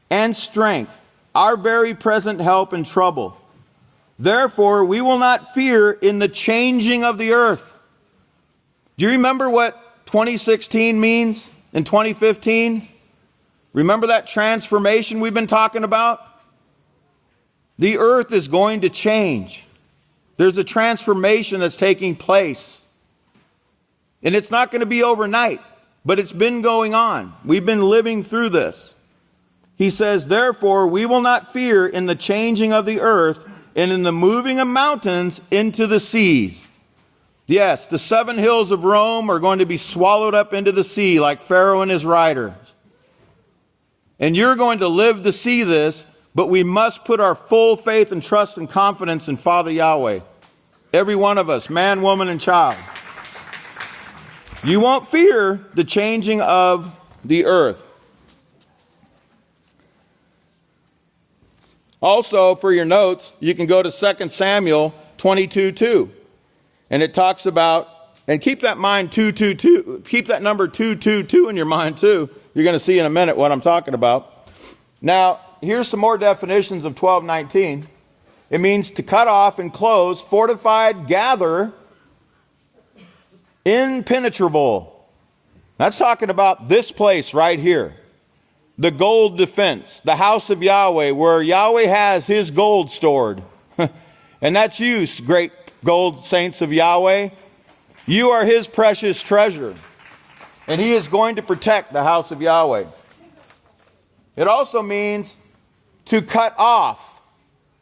and strength, our very present help in trouble. Therefore, we will not fear in the changing of the earth. Do you remember what 2016 means in 2015? Remember that transformation we've been talking about? The earth is going to change. There's a transformation that's taking place. And it's not going to be overnight, but it's been going on. We've been living through this. He says, therefore, we will not fear in the changing of the earth and in the moving of mountains into the seas. Yes, the 7 hills of Rome are going to be swallowed up into the sea like Pharaoh and his riders. And you're going to live to see this, but we must put our full faith and trust and confidence in Father Yahweh. Every one of us, man, woman, and child. You won't fear the changing of the earth. Also, for your notes, you can go to 2 Samuel 22:2. And it talks about, and keep that mind 222, keep that number 222 in your mind too. You're going to see in a minute what I'm talking about. Now, here's some more definitions of 12:19. It means to cut off, enclose, fortified, gather, impenetrable. That's talking about this place right here. The gold defense, the house of Yahweh, where Yahweh has his gold stored. And that's you, great gold saints of Yahweh. You are his precious treasure. And he is going to protect the house of Yahweh. It also means to cut off,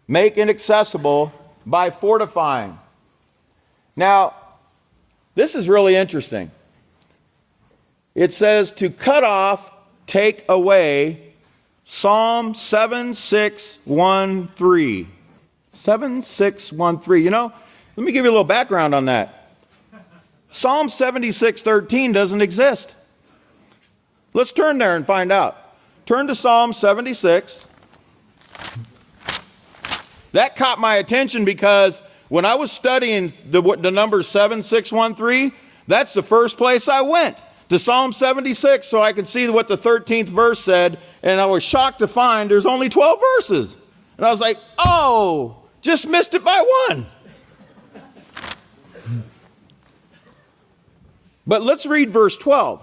make inaccessible by fortifying. Now, this is really interesting. It says to cut off, take away, Psalm 76:1-3. 76:1-3. You know, let me give you a little background on that. Psalm 76:13 doesn't exist. Let's turn there and find out. Turn to Psalm 76. That caught my attention because when I was studying the number 7613, that's the first place I went, to Psalm 76, so I could see what the 13th verse said, and I was shocked to find there's only 12 verses. And I was like, oh, just missed it by one. But let's read verse 12.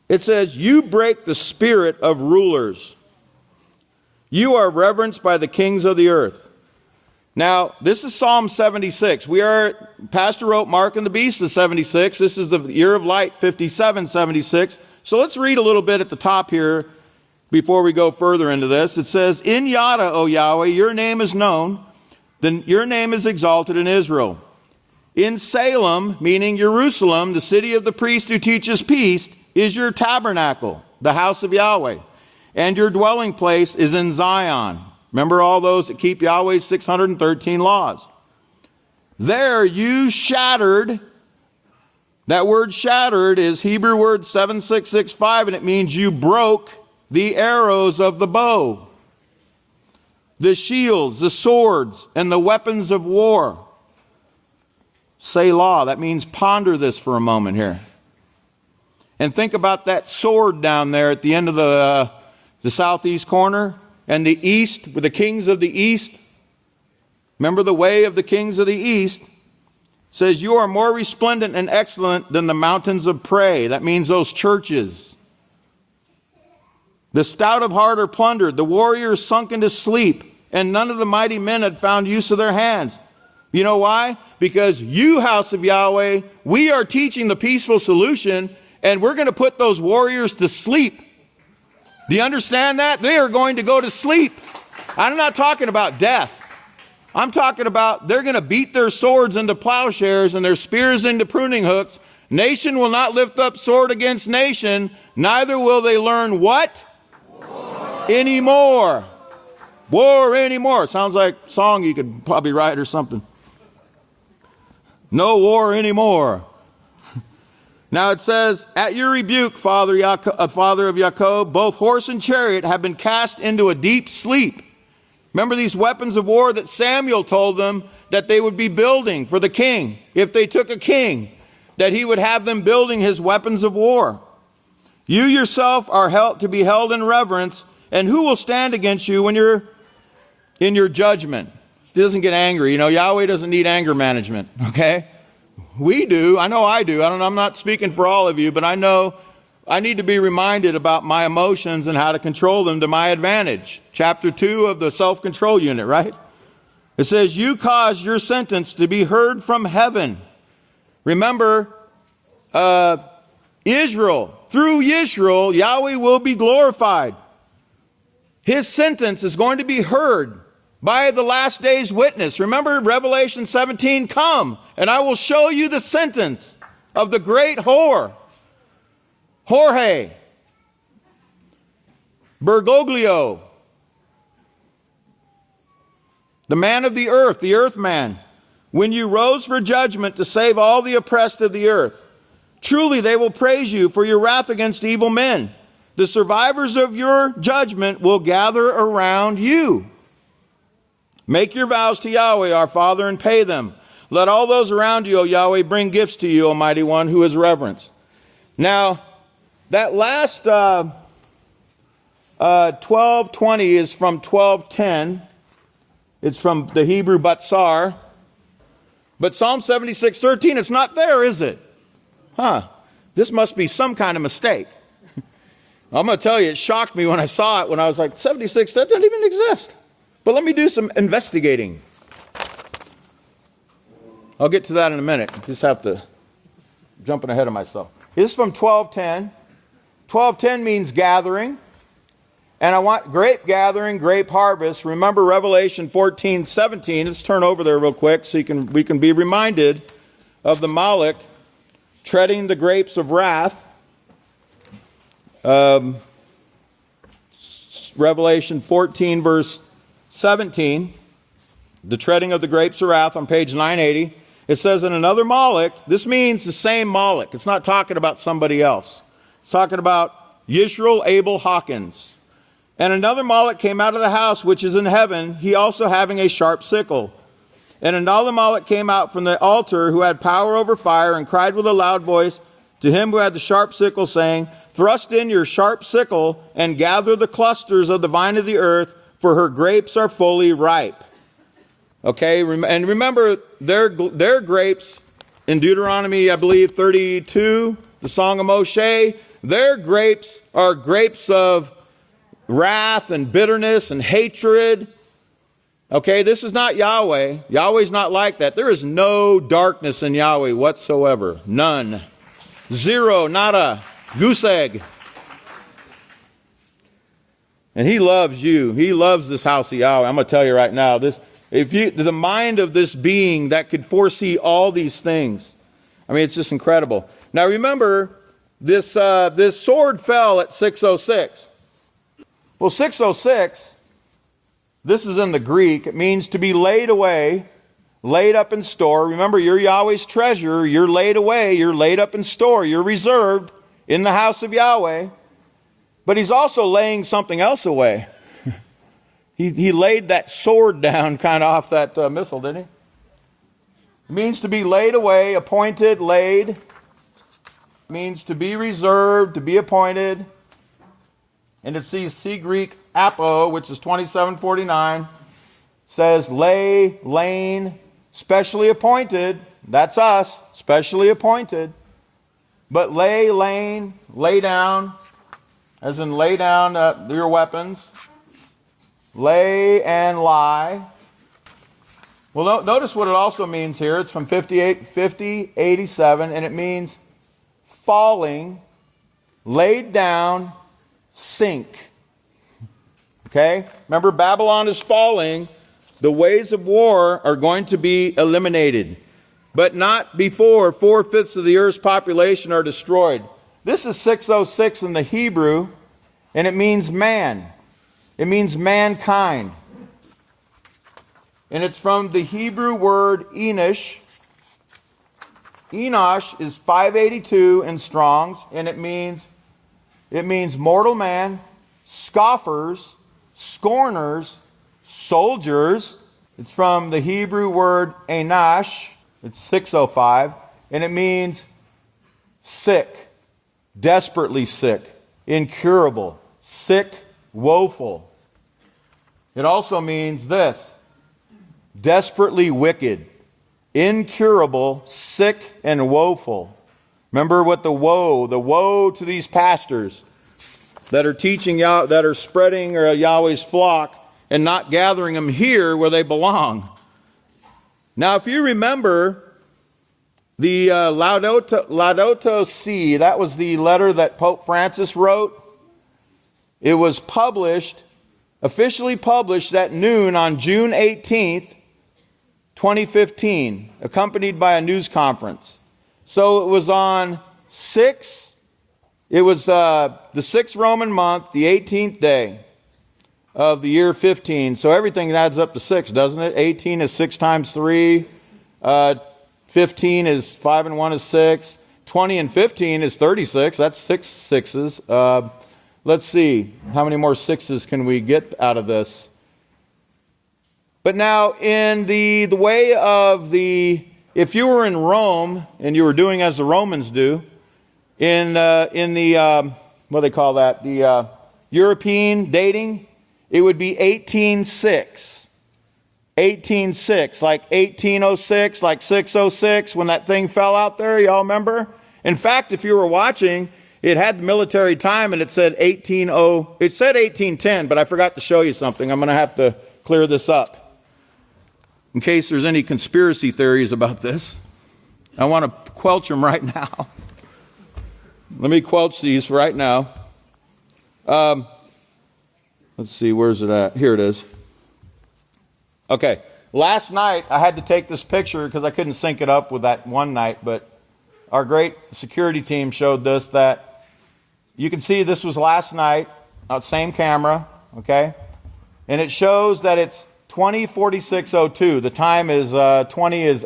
It says, you break the spirit of rulers. You are reverenced by the kings of the earth. Now, this is Psalm 76. Pastor wrote Mark and the Beast is 76. This is the year of light, 5776. So let's read a little bit at the top here before we go further into this. It says, in Yada, O Yahweh, your name is known. Then your name is exalted in Israel. In Salem, meaning Jerusalem, the city of the priest who teaches peace, is your tabernacle, the house of Yahweh. And your dwelling place is in Zion. Remember all those that keep Yahweh's 613 laws. There you shattered. That word shattered is Hebrew word 7665, and it means you broke the arrows of the bow, the shields, the swords, and the weapons of war. Selah, that means ponder this for a moment here. And think about that sword down there at the end of the southeast corner. And the east, with the kings of the east. Remember the way of the kings of the east. Says you are more resplendent and excellent than the mountains of prey. That means those churches. The stout of heart are plundered. The warriors sunk into sleep. And none of the mighty men had found use of their hands. You know why? Because you, house of Yahweh, we are teaching the peaceful solution. And we're going to put those warriors to sleep. Do you understand that? They are going to go to sleep. I'm not talking about death. I'm talking about they're going to beat their swords into plowshares and their spears into pruning hooks. Nation will not lift up sword against nation. Neither will they learn what? War. Anymore. War anymore. Sounds like a song you could probably write or something. No war anymore. Now it says, at your rebuke, Father of Yaakov, both horse and chariot have been cast into a deep sleep. Remember these weapons of war that Samuel told them that they would be building for the king. If they took a king, that he would have them building his weapons of war. You yourself are to be held in reverence, and who will stand against you when you're in your judgment? He doesn't get angry. You know, Yahweh doesn't need anger management, okay? We do. I know I do. I'm not speaking for all of you, but I know I need to be reminded about my emotions and how to control them to my advantage. Chapter 2 of the self-control unit, right? It says, you caused your sentence to be heard from heaven. Remember, Israel, through Yisrayl, Yahweh will be glorified. His sentence is going to be heard by the last day's witness. Remember Revelation 17, come, and I will show you the sentence of the great whore, Jorge, Bergoglio, the man of the earth man, when you rose for judgment to save all the oppressed of the earth. Truly they will praise you for your wrath against evil men. The survivors of your judgment will gather around you. Make your vows to Yahweh, our Father, and pay them. Let all those around you, O Yahweh, bring gifts to you, Almighty One, who is reverence. Now, that last 12:20 is from 12:10. It's from the Hebrew Batsar. But Psalm 76:13, it's not there, is it? This must be some kind of mistake. I'm going to tell you, it shocked me when I saw it, when I was like, 76, that doesn't even exist. But let me do some investigating. I'll get to that in a minute. Just have to jumping ahead of myself. This is from 12:10. 12:10 means gathering. And I want grape gathering, grape harvest. Remember Revelation 14:17. Let's turn over there real quick so we can be reminded of the Moloch treading the grapes of wrath. Revelation 14 verse 17. The treading of the grapes of wrath on page 980. It says in another Moloch, this means the same Moloch. It's not talking about somebody else. It's talking about Yisrayl Abel Hawkins. And another Moloch came out of the house which is in heaven, he also having a sharp sickle. And another Moloch came out from the altar who had power over fire and cried with a loud voice to him who had the sharp sickle, saying, thrust in your sharp sickle and gather the clusters of the vine of the earth, for her grapes are fully ripe. Okay, and remember their grapes in Deuteronomy, I believe, 32, the Song of Moshe, their grapes are grapes of wrath and bitterness and hatred. Okay, this is not Yahweh. Yahweh's not like that. There is no darkness in Yahweh whatsoever. None. Zero, nada, goose egg. And he loves you. He loves this house of Yahweh. I'm going to tell you right now, the mind of this being that could foresee all these things. I mean, it's just incredible. Now remember, this sword fell at 606. Well, 606, this is in the Greek. It means to be laid away, laid up in store. Remember, you're Yahweh's treasure. You're laid away. You're laid up in store. You're reserved in the house of Yahweh. But he's also laying something else away. He laid that sword down kind of off that missile, didn't he? It means to be laid away, appointed, laid. It means to be reserved, to be appointed. And it's the Greek apo, which is 2749, says lay, lain, specially appointed. That's us, specially appointed. But lay, lain, lay down, as in lay down your weapons. Lay and lie. Well, notice what it also means here. It's from 5087, and it means falling, laid down, sink. Okay? Remember, Babylon is falling. The ways of war are going to be eliminated. But not before 4/5 of the earth's population are destroyed. This is 606 in the Hebrew, and it means man. It means mankind. And it's from the Hebrew word Enosh. Enosh is 582 in Strong's, and it means mortal man, scoffers, scorners, soldiers. It's from the Hebrew word Enash. It's 605, and it means sick, desperately sick. incurable, sick, woeful. It also means this: desperately wicked, incurable, sick, and woeful. Remember what the woe to these pastors that are teaching, that are spreading Yahweh's flock and not gathering them here where they belong. Now, if you remember the Laudato Si, that was the letter that Pope Francis wrote. It was officially published at noon on June 18th, 2015, accompanied by a news conference. So it was on the 6th Roman month, the 18th day of the year 15. So everything adds up to 6, doesn't it? 18 is 6 times 3. 15 is 5 and 1 is 6. 20 and 15 is 36. That's 6 sixes. Let's see. How many more 6s can we get out of this? But now, in the way of if you were in Rome and you were doing as the Romans do, in the what do they call that? The European dating, it would be 1806. 1806, like 1806, like 606, when that thing fell out there. Y'all remember? In fact, if you were watching, it had the military time and it said 1810, but I forgot to show you something. I'm going to have to clear this up in case there's any conspiracy theories about this. I want to quelch them right now. Let me quelch these right now. Let's see, where's it at? Here it is. Okay, last night I had to take this picture because I couldn't sync it up with that one night, but our great security team showed this, that you can see this was last night, same camera, okay? And it shows that it's 20:46:02. The time is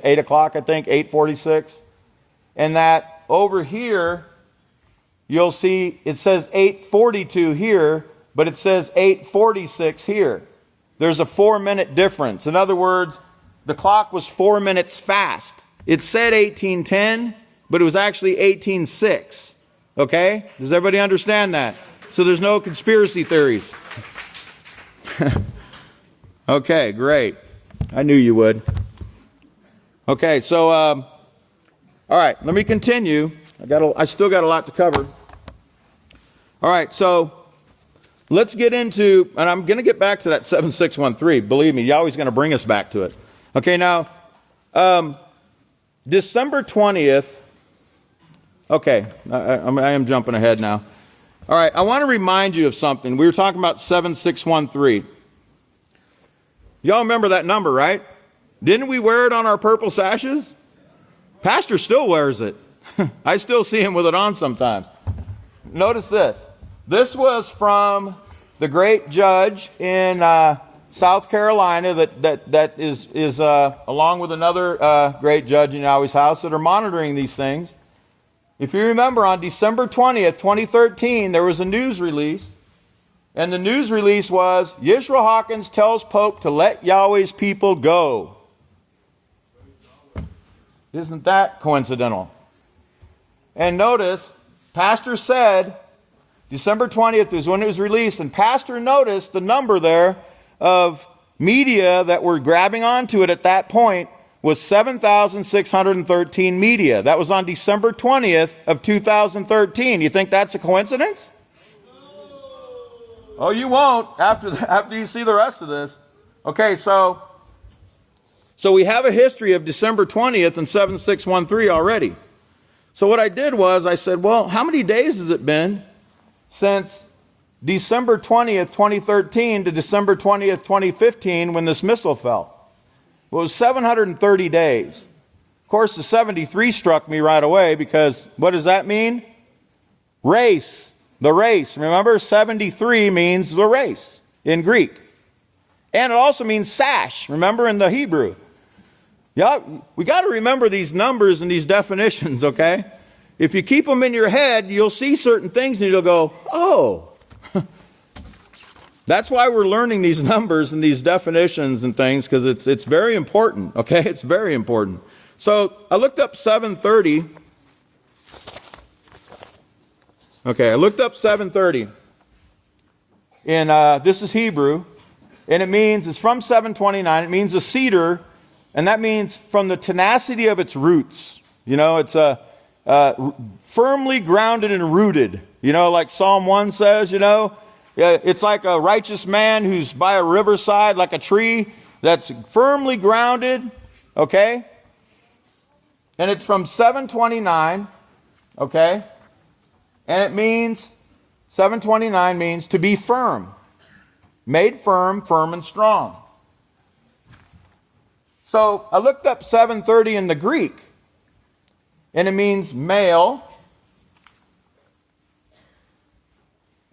8 o'clock, I think, 8:46. And that over here, you'll see it says 8:42 here, but it says 8:46 here. There's a 4-minute difference. In other words, the clock was 4 minutes fast. It said 1810, but it was actually 1806. Okay? Does everybody understand that? So there's no conspiracy theories. Okay, great. I knew you would. Okay, so, all right, let me continue. I still got a lot to cover. All right, so let's get into, and I'm going to get back to that 7613. Believe me, Yahweh's going to bring us back to it. Okay, now, December 20th. Okay, I am jumping ahead now. All right, I want to remind you of something. We were talking about 7613. Y'all remember that number, right? Didn't we wear it on our purple sashes? Pastor still wears it. I still see him with it on sometimes. Notice this. This was from the great judge in South Carolina that is along with another great judge in Yahweh's house that are monitoring these things. If you remember, on December 20th, 2013, there was a news release. And the news release was, Yisrayl Hawkins tells Pope to let Yahweh's people go. Isn't that coincidental? And notice, Pastor said, December 20th is when it was released, and Pastor noticed the number there of media that were grabbing onto it at that point was 7,613 media. That was on December 20th of 2013. You think that's a coincidence? Oh, you won't after you see the rest of this. Okay, so we have a history of December 20th and 7613 already. So what I did was I said, well, how many days has it been since December 20th, 2013 to December 20th, 2015 when this missile fell? Well, it was 730 days. Of course, the 73 struck me right away because what does that mean? Race. The race. Remember, 73 means the race in Greek. And it also means sash. Remember, in the Hebrew. Yeah, we got to remember these numbers and these definitions, okay? If you keep them in your head, you'll see certain things and you'll go, oh. That's why we're learning these numbers and these definitions and things, because it's very important, okay? It's very important. So I looked up 730. Okay, I looked up 730. This is Hebrew, and it's from 729. It means a cedar, and that means from the tenacity of its roots. It's firmly grounded and rooted. Like Psalm 1 says, it's like a righteous man who's by a riverside, like a tree that's firmly grounded, okay? And it's from 729, okay? And 729 means to be firm. Made firm, firm and strong. So I looked up 730 in the Greek, and it means male.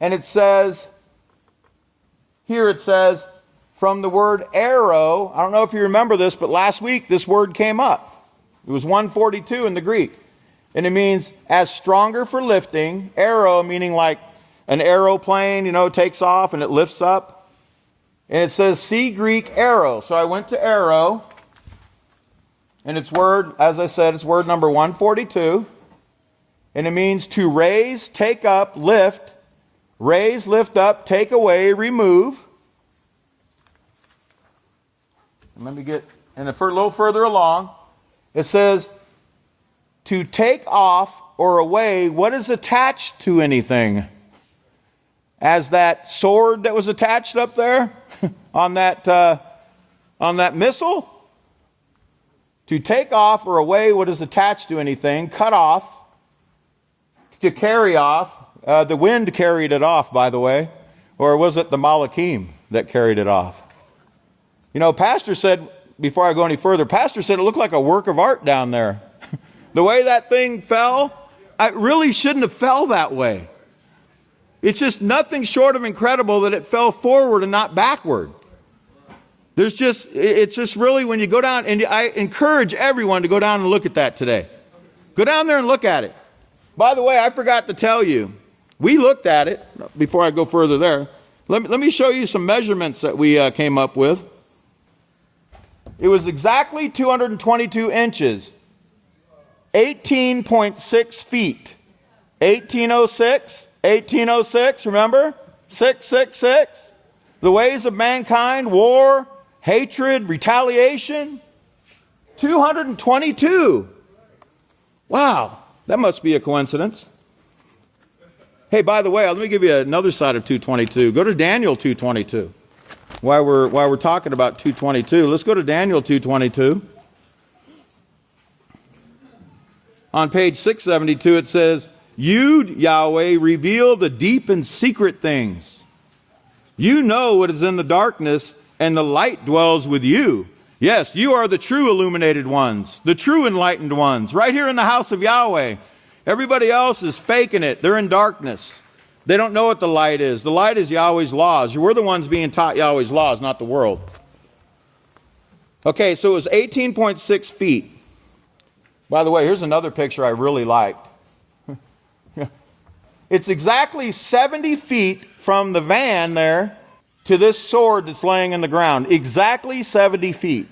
And it says, from the word arrow. I don't know if you remember this, but last week this word came up. It was 142 in the Greek. And it means as stronger for lifting. Arrow meaning like an aeroplane, takes off and it lifts up. And it says, see Greek arrow. So I went to arrow. And it's word, as I said, it's word number 142. And it means to raise, take up, lift. Raise, lift up, take away, remove. And let me get, and a little further along, it says to take off or away what is attached to anything. As that sword that was attached up there on that missile. To take off or away what is attached to anything, cut off, to carry off. The wind carried it off, by the way. Or was it the Malachim that carried it off? Pastor said, before I go any further, Pastor said it looked like a work of art down there. The way that thing fell, it really shouldn't have fell that way. It's just nothing short of incredible that it fell forward and not backward. It's just really when you go down, and I encourage everyone to go down and look at that today. Go down there and look at it. By the way, I forgot to tell you, we looked at it, before I go further there. Let me show you some measurements that we came up with. It was exactly 222 inches, 18.6 feet. 1806, remember? 666. The ways of mankind, war, hatred, retaliation. 222. Wow, that must be a coincidence. Hey, by the way, let me give you another side of 222. Go to Daniel 222. While we're talking about 222, let's go to Daniel 222. On page 672, it says, you, Yahweh, reveal the deep and secret things. You know what is in the darkness, and the light dwells with you. Yes, you are the true illuminated ones, the true enlightened ones, right here in the house of Yahweh. Everybody else is faking it. They're in darkness. They don't know what the light is. The light is Yahweh's laws. We're the ones being taught Yahweh's laws, not the world. Okay, so it was 18.6 feet. By the way, here's another picture I really liked. It's exactly 70 feet from the van there to this sword that's laying in the ground. Exactly 70 feet.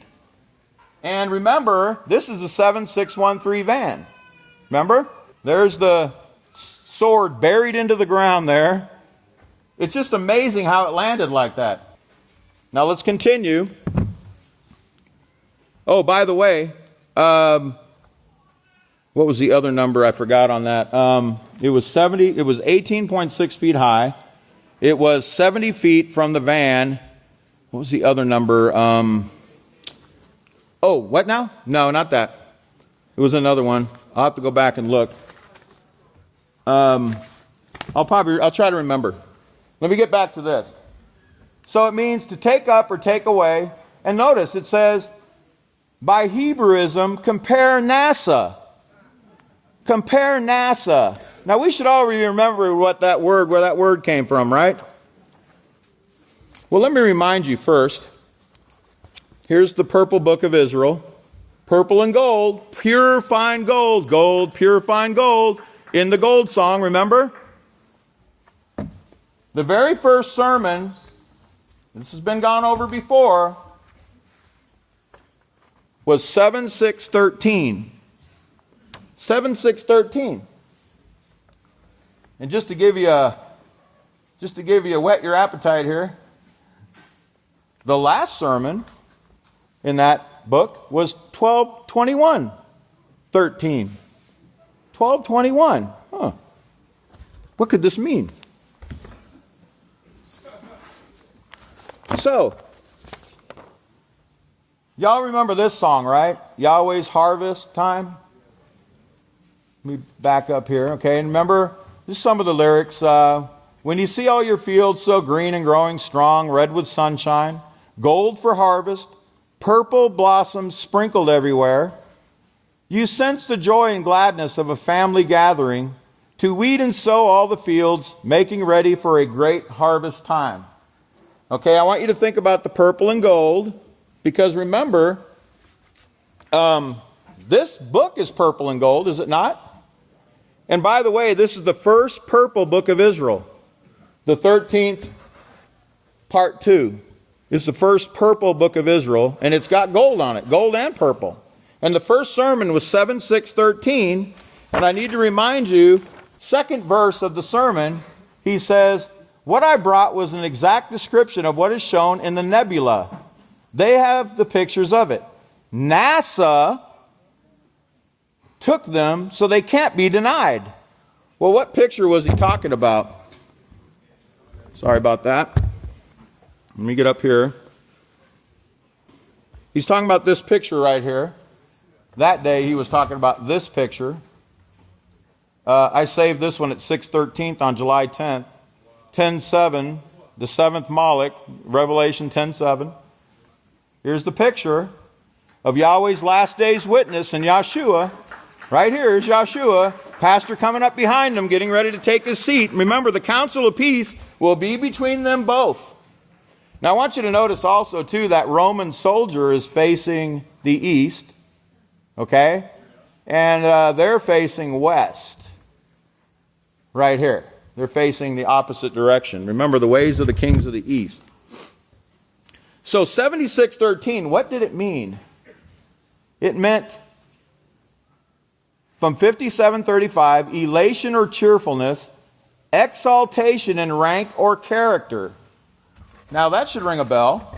And remember, this is a 7613 van. Remember? There's the sword buried into the ground there. It's just amazing how it landed like that. Now let's continue. Oh, by the way, what was the other number? I forgot on that. It was 18.6 feet high. It was 70 feet from the van. What was the other number? Oh, what now? No, not that. It was another one. I'll have to go back and look. I'll try to remember. Let me get back to this. So it means to take up or take away. And notice it says, by Hebrewism, compare NASA. Compare NASA. Now we should all remember where that word came from, right? Well, let me remind you first. Here's the purple book of Israel. Purple and gold, pure fine gold, gold, pure fine gold. In the gold song, remember? The very first sermon, this has been gone over before, was 7:6:13. 7:6:13. And just to give you whet your appetite here, the last sermon in that book was 12:21:13. 12:21. Huh. What could this mean? So, y'all remember this song, right? Yahweh's Harvest Time. Let me back up here, okay? And remember, this is some of the lyrics. When you see all your fields so green and growing strong, red with sunshine, gold for harvest, purple blossoms sprinkled everywhere, you sense the joy and gladness of a family gathering to weed and sow all the fields, making ready for a great harvest time. Okay, I want you to think about the purple and gold, because remember, this book is purple and gold, is it not? And by the way, this is the first purple book of Israel. The 13th, part 2, is the first purple book of Israel, and it's got gold on it, gold and purple. And the first sermon was 7:6:13, and I need to remind you, second verse of the sermon, he says, what I brought was an exact description of what is shown in the nebula. They have the pictures of it. NASA took them, so they can't be denied. Well, what picture was he talking about? Sorry about that. Let me get up here. He's talking about this picture right here. That day he was talking about this picture. I saved this one at 6/13 on July 10th. 10:7, the 7th Moloch, Revelation 10:7. Here's the picture of Yahweh's last day's witness and Yahshua. Right here is Yahshua, pastor coming up behind him, getting ready to take his seat. Remember, the council of peace will be between them both. Now I want you to notice also, too, that Roman soldier is facing the east, okay? And they're facing west, right here. They're facing the opposite direction. Remember, the ways of the kings of the east. So 76:13, what did it mean? It meant, from 57:35, elation or cheerfulness, exaltation in rank or character. Now that should ring a bell.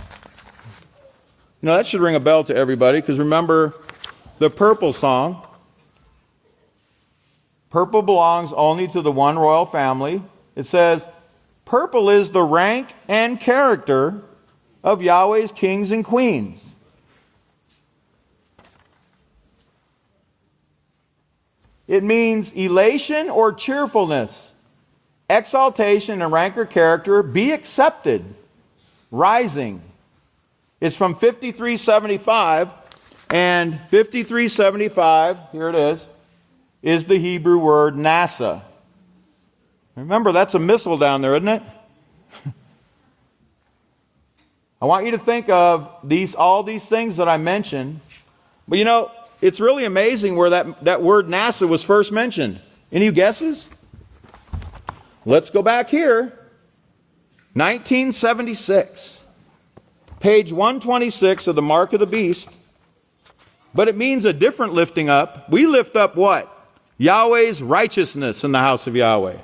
You know, that should ring a bell to everybody, because remember the purple song. Purple belongs only to the one royal family. It says, purple is the rank and character of Yahweh's kings and queens. It means elation or cheerfulness, exaltation and rank or character, be accepted, rising. It's from 53:75, and 53:75, here it is the Hebrew word NASA. Remember, that's a missile down there, isn't it? I want you to think of all these things that I mentioned. But you know, it's really amazing where that word NASA was first mentioned. Any guesses? Let's go back here. 1976. Page 126 of the Mark of the Beast. But it means a different lifting up. We lift up what? Yahweh's righteousness in the house of Yahweh.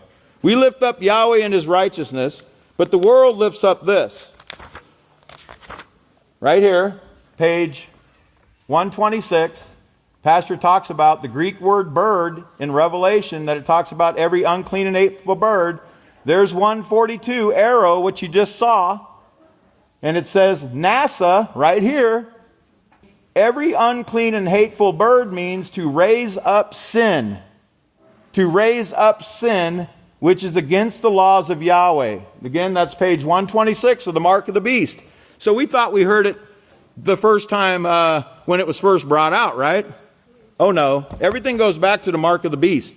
We lift up Yahweh and His righteousness, but the world lifts up this. Right here, page 126, Pastor talks about the Greek word bird in Revelation, that it talks about every unclean and hateful bird. There's 142, arrow, which you just saw, and it says NASA right here. Every unclean and hateful bird means to raise up sin. To raise up sin, which is against the laws of Yahweh. Again, that's page 126 of the Mark of the Beast. So we thought we heard it the first time when it was first brought out, right? Oh no, everything goes back to the Mark of the Beast.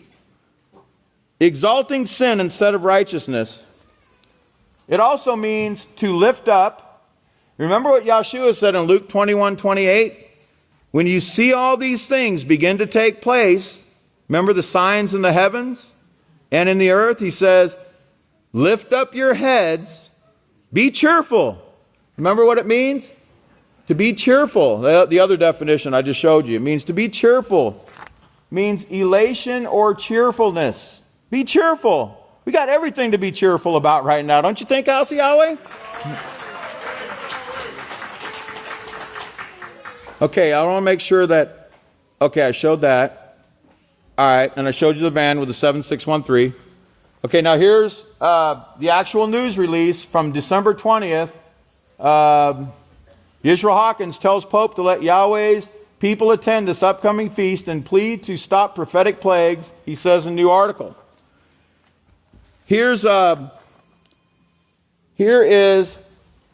Exalting sin instead of righteousness. It also means to lift up. Remember what Yahshua said in Luke 21:28? When you see all these things begin to take place, remember the signs in the heavens and in the earth, he says, lift up your heads, be cheerful. Remember what it means? To be cheerful. The other definition I just showed you. It means to be cheerful. It means elation or cheerfulness. Be cheerful. We got everything to be cheerful about right now. Don't you think, House of Yahweh? Okay, I want to make sure that, okay, I showed that. All right, and I showed you the van with the 7613. Okay, now here's the actual news release from December 20th. Yisrayl Hawkins tells Pope to let Yahweh's people attend this upcoming feast and plead to stop prophetic plagues, he says in a new article. Here is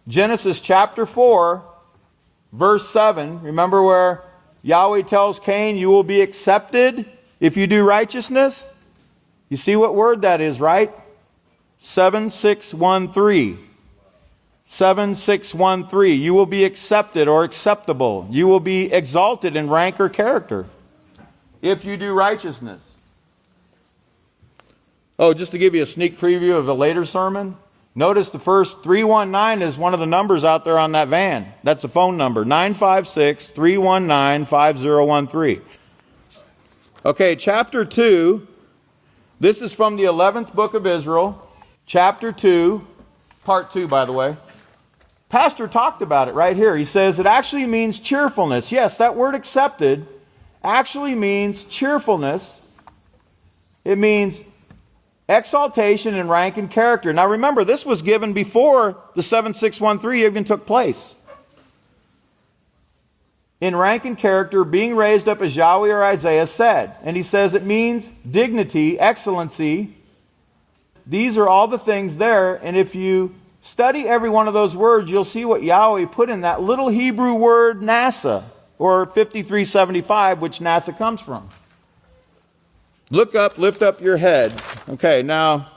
Genesis chapter 4, verse 7. Remember where Yahweh tells Cain, you will be accepted if you do righteousness? You see what word that is, right? 7613. 7613. You will be accepted or acceptable. You will be exalted in rank or character if you do righteousness. Oh, just to give you a sneak preview of a later sermon, notice the first 319 is one of the numbers out there on that van. That's the phone number, 956-319-5013. Okay, chapter 2. This is from the 11th book of Israel, chapter 2, part 2, by the way. Pastor talked about it right here. He says it actually means cheerfulness. Yes, that word accepted actually means cheerfulness. It means exaltation in rank and character. Now remember, this was given before the 7613 even took place. In rank and character, being raised up as Yahweh or Isaiah said. And he says it means dignity, excellency. These are all the things there. And if you study every one of those words, you'll see what Yahweh put in that little Hebrew word NASA, or 5375, which NASA comes from. Look up, lift up your head. Okay, now,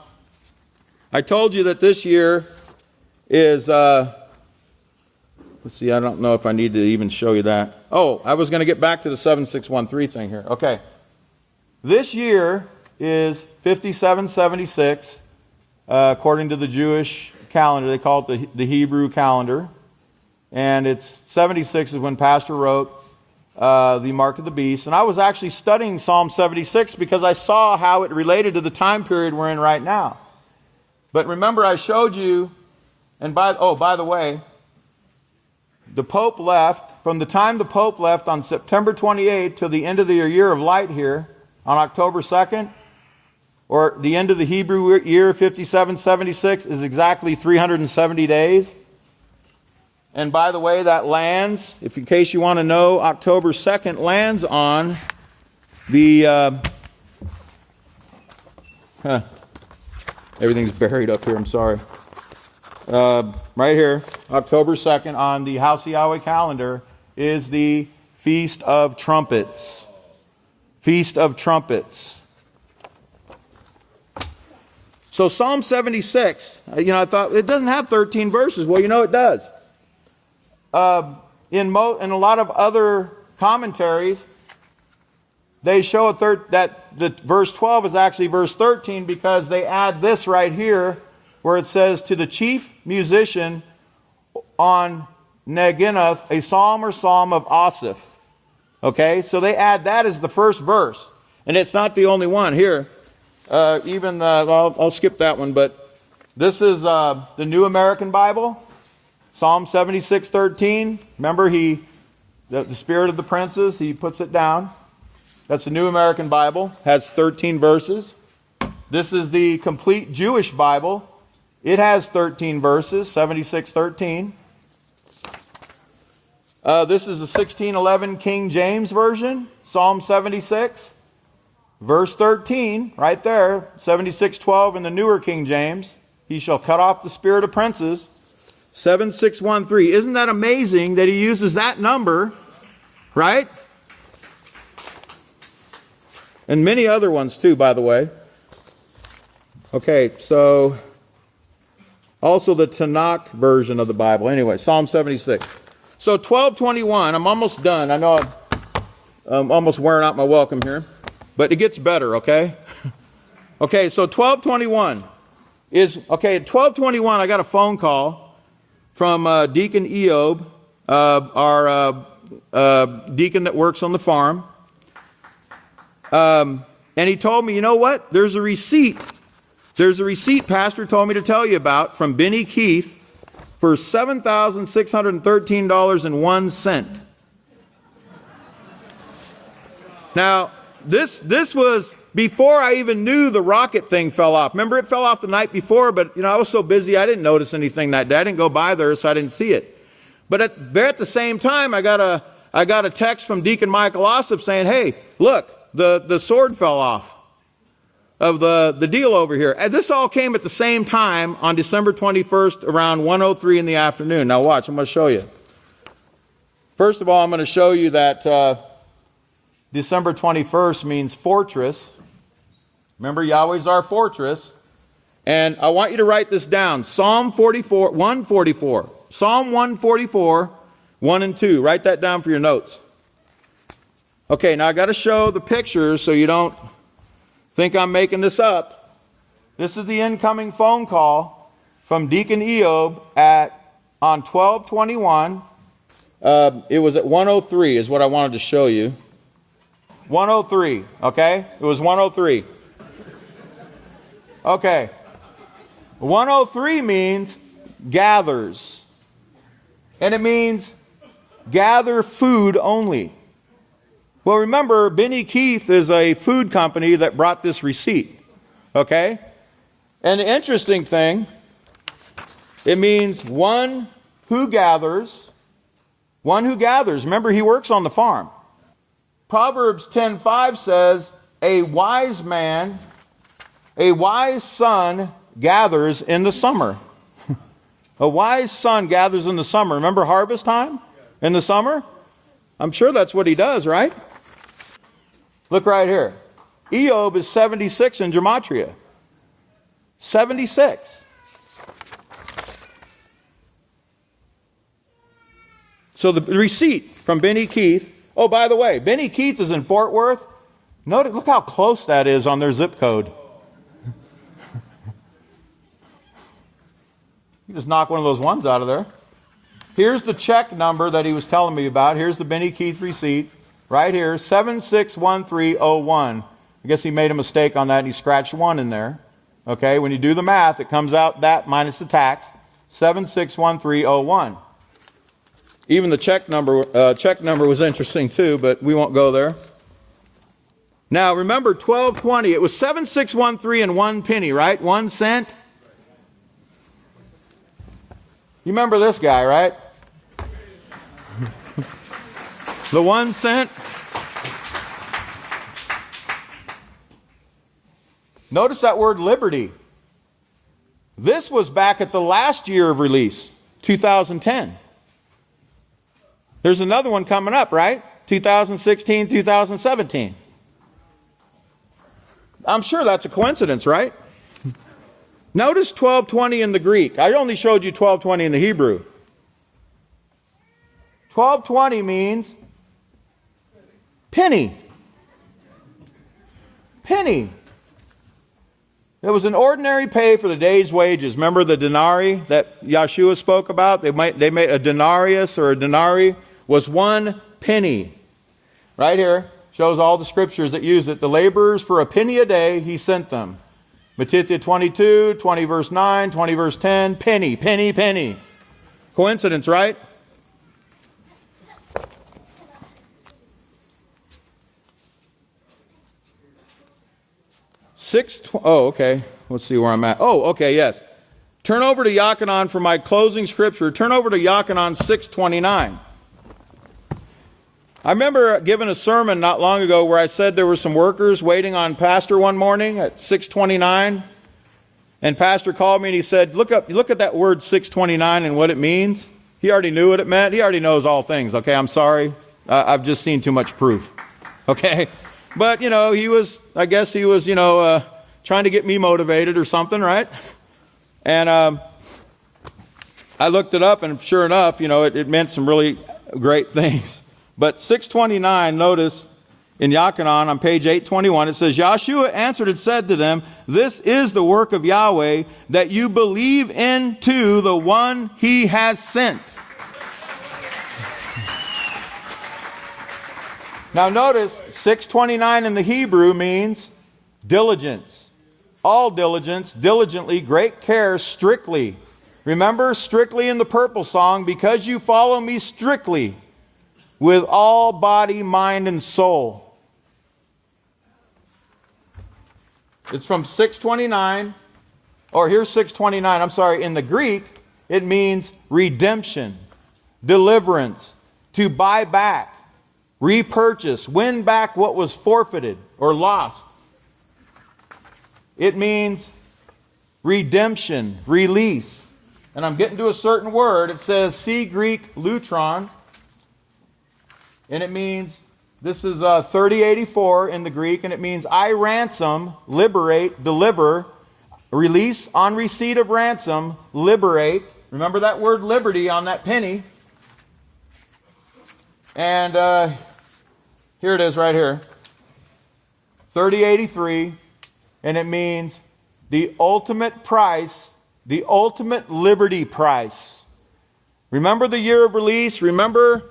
I told you that this year is, let's see, I don't know if I need to even show you that. Oh, I was going to get back to the 7613 thing here. Okay. This year is 5776, according to the Jewish calendar. They call it the Hebrew calendar. And it's 76 is when Pastor wrote the mark of the beast. And I was actually studying Psalm 76 because I saw how it related to the time period we're in right now. But remember, I showed you, and by the way, the Pope left, from the time the Pope left on September 28th to the end of the year of light here on October 2nd, or the end of the Hebrew year 5776 is exactly 370 days. And by the way, that lands, if in case you want to know, October 2nd lands on the, everything's buried up here, I'm sorry. Right here, October 2nd on the House of Yahweh calendar is the Feast of Trumpets. Feast of Trumpets. So Psalm 76, I thought it doesn't have 13 verses. Well, it does. In a lot of other commentaries, they show that the verse 12 is actually verse 13 because they add this right here where it says, to the chief musician on Neginoth, a psalm or psalm of Asaph. Okay, so they add that as the first verse. And it's not the only one. Here, I'll skip that one, but this is the New American Bible. Psalm 76:13. Remember, the spirit of the princes, he puts it down. That's the New American Bible. Has 13 verses. This is the complete Jewish Bible. It has 13 verses, 76:13. This is the 1611 King James Version, Psalm 76. Verse 13, right there, 76:12 in the newer King James. He shall cut off the spirit of princes. 7613. Isn't that amazing that he uses that number, right? And many other ones too, by the way. Okay, so also the Tanakh version of the Bible. Anyway, Psalm 76. So 1221, I'm almost done. I know I'm almost wearing out my welcome here, but it gets better, okay? Okay, so 1221 is, okay, at 1221 I got a phone call from Deacon Eob, our deacon that works on the farm. And he told me, you know what? There's a receipt There's a receipt Pastor told me to tell you about from Benny Keith for $7,613.01. Now, this was before I even knew the rocket thing fell off. Remember, it fell off the night before, but I was so busy I didn't notice anything that day. I didn't go by there, so I didn't see it. But at the same time, I got a text from Deacon Michael Ossip saying, "Hey, look, the sword fell off of the deal over here." And this all came at the same time on December 21st around 1:03 in the afternoon. Now watch, I'm going to show you. First of all, I'm going to show you that December 21st means fortress. Remember, Yahweh's our fortress. And I want you to write this down. Psalm 144. Psalm 144, 1 and 2. Write that down for your notes. Okay, now I got to show the pictures so you don't think I'm making this up. This is the incoming phone call from Deacon Eob on 12/21. It was at 1:03 is what I wanted to show you. 1:03, okay? It was 1:03. Okay. 1:03 means gathers. And it means gather food only. Well, remember, Benny Keith is a food company that brought this receipt. Okay? And the interesting thing, it means one who gathers. One who gathers. Remember, he works on the farm. Proverbs 10:5 says, a wise son gathers in the summer. A wise son gathers in the summer. Remember harvest time in the summer? I'm sure that's what he does, right? Look right here. Eob is 76 in Gematria. 76. So the receipt from Benny Keith. Oh, by the way, Benny Keith is in Fort Worth. Notice, look how close that is on their zip code. You just knock one of those ones out of there. Here's the check number that he was telling me about. Here's the Benny Keith receipt. Right here, 761301. I guess he made a mistake on that and he scratched 1 in there. Okay, when you do the math, it comes out that minus the tax. 761301. Even the check number was interesting too, but we won't go there. Now remember 1220, it was 7613 and 1 penny, right? 1 cent. You remember this guy, right? The 1 cent. Notice that word liberty. This was back at the last year of release, 2010. There's another one coming up, right? 2016, 2017. I'm sure that's a coincidence, right? Notice 1220 in the Greek. I only showed you 1220 in the Hebrew. 1220 means penny. Penny. It was an ordinary pay for the day's wages. Remember the denarii that Yeshua spoke about? They made a denarius or a denarii was 1 penny. Right here shows all the scriptures that use it. The laborers for a penny a day he sent them. Matthew 22, 20 verse 9, 20 verse 10. Penny, penny, penny. Coincidence, right? Oh, okay. Let's see where I'm at. Oh, okay, yes. Turn over to Yachanan for my closing scripture. Turn over to Yachanan 6:29. I remember giving a sermon not long ago where I said there were some workers waiting on Pastor one morning at 6:29. And Pastor called me and he said, look at that word 629 and what it means. He already knew what it meant. He already knows all things. Okay, I'm sorry. I've just seen too much proof. Okay? But, he was trying to get me motivated or something, right? And I looked it up and sure enough, it meant some really great things. But 629, notice, in Yachanan on page 821, it says, Yahshua answered and said to them, this is the work of Yahweh, that you believe into the one he has sent. Now notice, 629 in the Hebrew means diligence. all diligence, diligently, great care, strictly. Remember, strictly in the purple song, because you follow me strictly with all body, mind, and soul. It's from 629, or here's 629, I'm sorry, in the Greek, it means redemption, deliverance, to buy back, repurchase, win back what was forfeited or lost. It means redemption, release. And I'm getting to a certain word. It says, see Greek lutron. And it means, this is 3084 in the Greek, and it means I ransom, liberate, deliver, release on receipt of ransom, liberate. Remember that word liberty on that penny. And here it is right here. 3083. And it means the ultimate price, the ultimate liberty price. Remember the year of release? Remember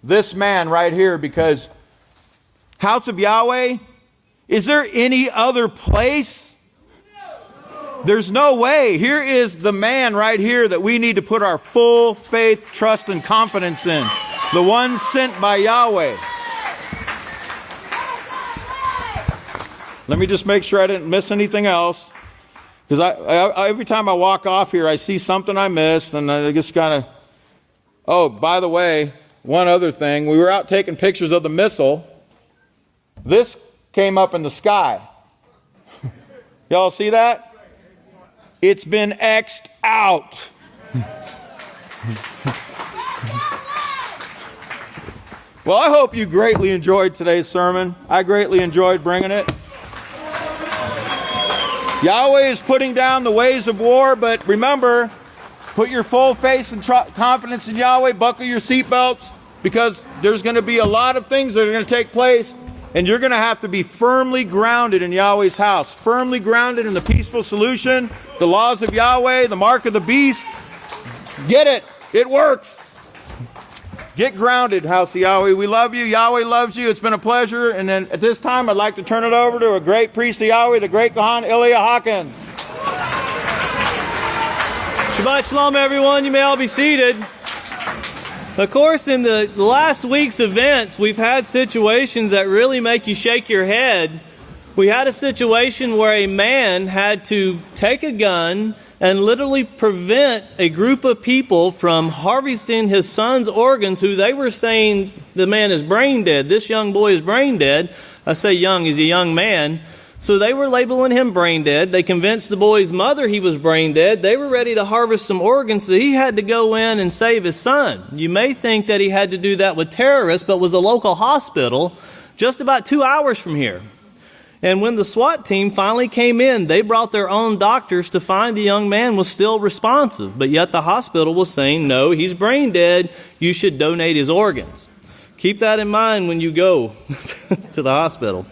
this man right here, because House of Yahweh, is there any other place? There's no way. Here is the man right here that we need to put our full faith, trust, and confidence in. The one sent by Yahweh. Let me just make sure I didn't miss anything else. Because I every time I walk off here, I see something I missed, and I just kind of... Oh, by the way, one other thing. We were out taking pictures of the missile. This came up in the sky. Y'all see that? It's been X'd out. Well, I hope you greatly enjoyed today's sermon. I greatly enjoyed bringing it. Yahweh is putting down the ways of war, but remember, put your full faith and confidence in Yahweh, buckle your seatbelts, because there's going to be a lot of things that are going to take place, and you're going to have to be firmly grounded in Yahweh's house, firmly grounded in the peaceful solution, the laws of Yahweh, the mark of the beast. Get it. It works. Get grounded, House of Yahweh. We love you. Yahweh loves you. It's been a pleasure. And then at this time, I'd like to turn it over to a great priest of Yahweh, the great Kohan Ilya Hawkins. Shabbat Shalom, everyone. You may all be seated. Of course, in the last week's events, we've had situations that really make you shake your head. We had a situation where a man had to take a gun and literally prevent a group of people from harvesting his son's organs, who they were saying the man is brain dead. This young boy is brain dead. I say young, he's a young man. So they were labeling him brain dead. They convinced the boy's mother he was brain dead. They were ready to harvest some organs, so he had to go in and save his son. You may think that he had to do that with terrorists, but it was a local hospital just about 2 hours from here. And when the SWAT team finally came in, they brought their own doctors to find the young man was still responsive. But yet the hospital was saying, no, he's brain dead. You should donate his organs. Keep that in mind when you go to the hospital.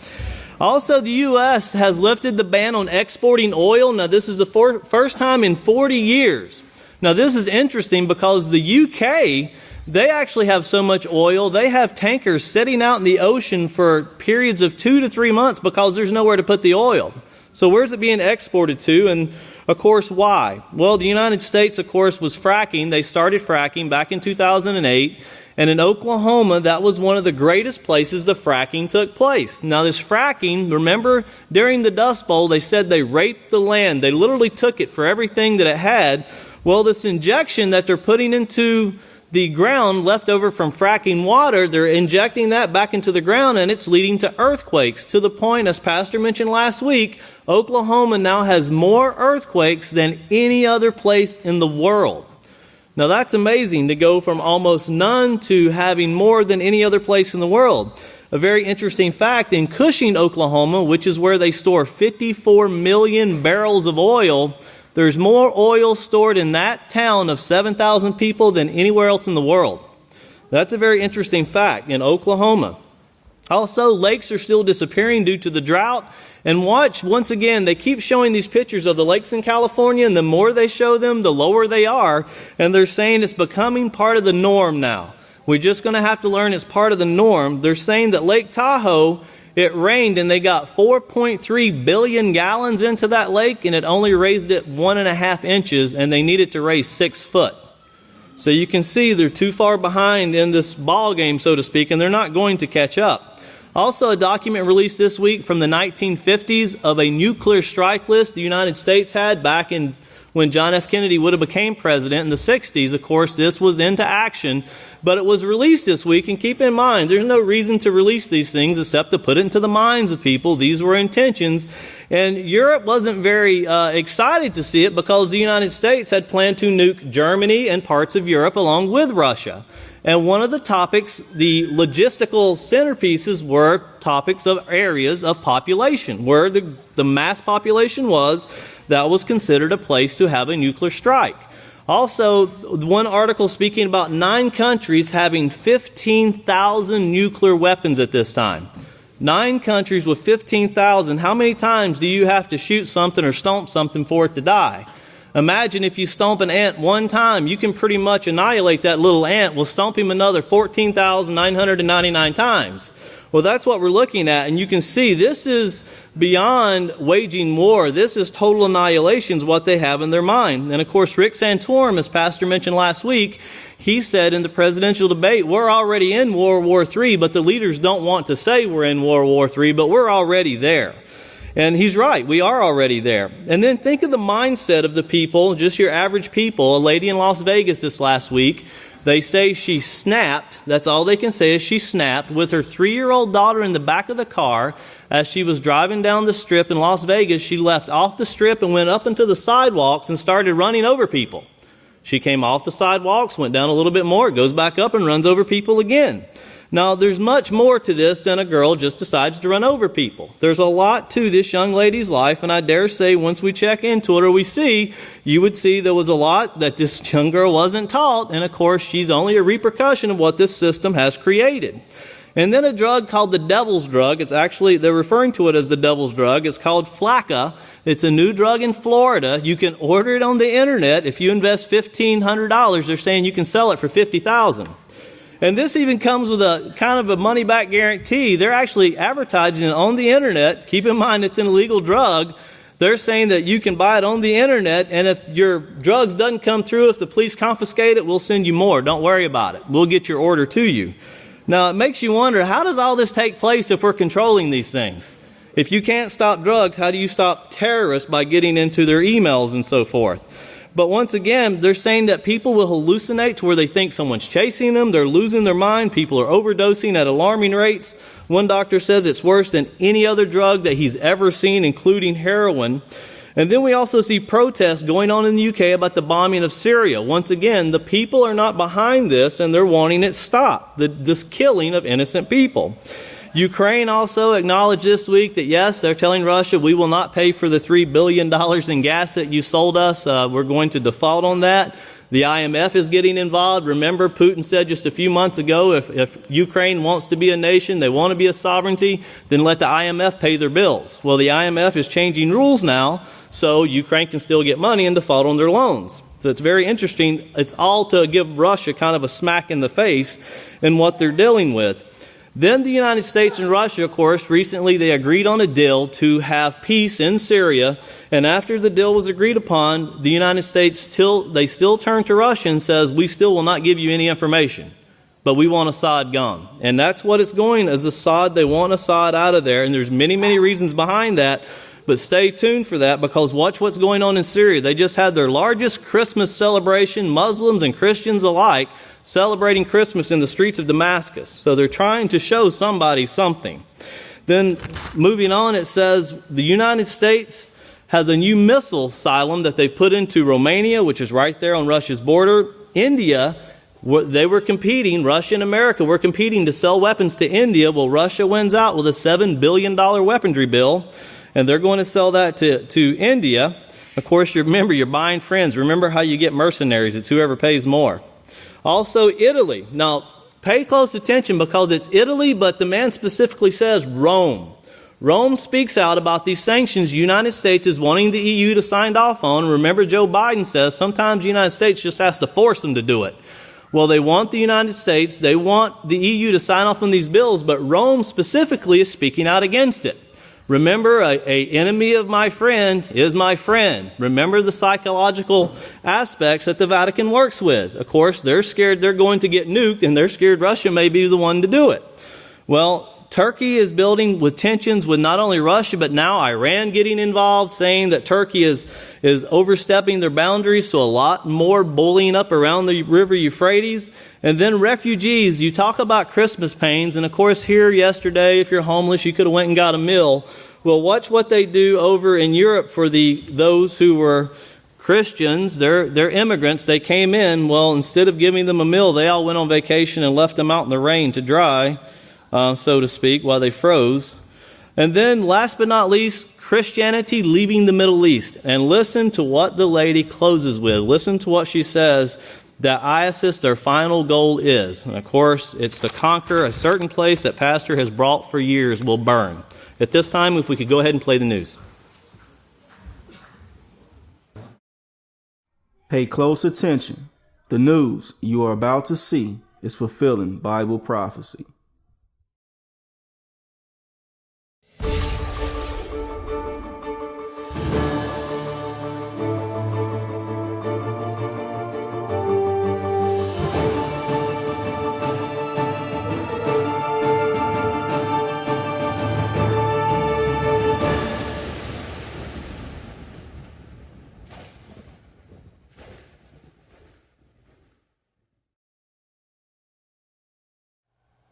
Also, the U.S. has lifted the ban on exporting oil. Now, this is the first time in 40 years. Now, this is interesting because the U.K., they actually have so much oil, they have tankers sitting out in the ocean for periods of 2 to 3 months because there's nowhere to put the oil. So where's it being exported to? And, of course, why? Well, the United States, of course, was fracking. They started fracking back in 2008. And in Oklahoma, that was one of the greatest places the fracking took place. Now, this fracking, remember, during the Dust Bowl, they said they raped the land. They literally took it for everything that it had. Well, this injection that they're putting into the ground left over from fracking water, they're injecting that back into the ground, and it's leading to earthquakes, to the point, as Pastor mentioned last week, Oklahoma now has more earthquakes than any other place in the world. Now that's amazing, to go from almost none to having more than any other place in the world. A very interesting fact, in Cushing, Oklahoma, which is where they store 54 million barrels of oil, there's more oil stored in that town of 7,000 people than anywhere else in the world. That's a very interesting fact in Oklahoma. Also, lakes are still disappearing due to the drought. And watch, once again, they keep showing these pictures of the lakes in California, and the more they show them, the lower they are. And they're saying it's becoming part of the norm now. We're just going to have to learn it's part of the norm. They're saying that Lake Tahoe It rained and they got 4.3 billion gallons into that lake, and it only raised it 1.5 inches, and they needed to raise 6 foot. So you can see they're too far behind in this ball game, so to speak, and they're not going to catch up. Also, a document released this week from the 1950s of a nuclear strike list the United States had back in when John F. Kennedy would have became president in the 60s. Of course, this was into action, but it was released this week. And keep in mind, there's no reason to release these things except to put it into the minds of people. These were intentions. And Europe wasn't very excited to see it because the United States had planned to nuke Germany and parts of Europe along with Russia. And one of the topics, the logistical centerpieces, were topics of areas of population, where the mass population was. That was considered a place to have a nuclear strike. Also, one article speaking about 9 countries having 15,000 nuclear weapons at this time. 9 countries with 15,000. How many times do you have to shoot something or stomp something for it to die? Imagine if you stomp an ant one time, you can pretty much annihilate that little ant. We'll stomp him another 14,999 times. Well, that's what we're looking at, and you can see this is beyond waging war. This is total annihilation is what they have in their mind. And, of course, Rick Santorum, as Pastor mentioned last week, he said in the presidential debate, we're already in World War III, but the leaders don't want to say we're in World War III, but we're already there. And he's right. We are already there. And then think of the mindset of the people, just your average people. A lady in Las Vegas this last week, they say she snapped. That's all they can say is she snapped with her 3-year-old daughter in the back of the car. As she was driving down the strip in Las Vegas, she left off the strip and went up into the sidewalks and started running over people. She came off the sidewalks, went down a little bit more, goes back up and runs over people again. Now, there's much more to this than a girl just decides to run over people. There's a lot to this young lady's life, and I dare say once we check into it or we see, you would see there was a lot that this young girl wasn't taught, and of course, she's only a repercussion of what this system has created. And then a drug called the devil's drug. It's actually, they're referring to it as the devil's drug. It's called Flakka. It's a new drug in Florida. You can order it on the internet. If you invest $1,500, they're saying you can sell it for $50,000. And this even comes with a kind of a money-back guarantee. They're actually advertising it on the internet. Keep in mind it's an illegal drug. They're saying that you can buy it on the internet, and if your drugs doesn't come through, if the police confiscate it, we'll send you more. Don't worry about it. We'll get your order to you. Now, it makes you wonder, how does all this take place if we're controlling these things? If you can't stop drugs, how do you stop terrorists by getting into their emails and so forth? But once again, they're saying that people will hallucinate to where they think someone's chasing them. They're losing their mind. People are overdosing at alarming rates. One doctor says it's worse than any other drug that he's ever seen, including heroin. And then we also see protests going on in the UK about the bombing of Syria. Once again, the people are not behind this, and they're wanting it stopped, this killing of innocent people. Ukraine also acknowledged this week that, yes, they're telling Russia, we will not pay for the $3 billion in gas that you sold us. We're going to default on that. The IMF is getting involved. Remember, Putin said just a few months ago, if Ukraine wants to be a nation, they want to be a sovereignty, then let the IMF pay their bills. Well, the IMF is changing rules now, so Ukraine can still get money and default on their loans. So it's very interesting. It's all to give Russia kind of a smack in the face in what they're dealing with. Then the United States and Russia, of course, recently they agreed on a deal to have peace in Syria. And after the deal was agreed upon, the United States still turned to Russia and says, we still will not give you any information, but we want Assad gone. And that's what it's going as Assad. They want Assad out of there. And there's many, many reasons behind that. But stay tuned for that, because watch what's going on in Syria. They just had their largest Christmas celebration, Muslims and Christians alike, celebrating Christmas in the streets of Damascus. So they're trying to show somebody something. Then moving on, it says the United States has a new missile silo that they've put into Romania, which is right there on Russia's border. India, they were competing, Russia and America were competing to sell weapons to India. Well, Russia wins out with a $7 billion weaponry bill, and they're going to sell that to India. Of course, remember, you're buying friends. Remember how you get mercenaries. It's whoever pays more. Also, Italy. Now, pay close attention because it's Italy, but the man specifically says Rome. Rome speaks out about these sanctions the United States is wanting the EU to sign off on. Remember, Joe Biden says sometimes the United States just has to force them to do it. Well, they want the United States, they want the EU to sign off on these bills, but Rome specifically is speaking out against it. Remember, a enemy of my friend is my friend. Remember the psychological aspects that the Vatican works with. Of course, they're scared they're going to get nuked, and they're scared Russia may be the one to do it. Well, Turkey is building with tensions with not only Russia, but now Iran getting involved, saying that Turkey is overstepping their boundaries, so a lot more bullying up around the river Euphrates. And then refugees, you talk about Christmas pains, and of course here yesterday, if you're homeless, you could have went and got a meal. Well, watch what they do over in Europe for those who were Christians. They're immigrants. They came in. Well, instead of giving them a meal, they all went on vacation and left them out in the rain to dry, so to speak, while they froze. And then, last but not least, Christianity leaving the Middle East. And listen to what the lady closes with. Listen to what she says that ISIS, their final goal is. And of course, it's to conquer a certain place that pastor has brought for years will burn. At this time, if we could go ahead and play the news. Pay close attention. The news you are about to see is fulfilling Bible prophecy.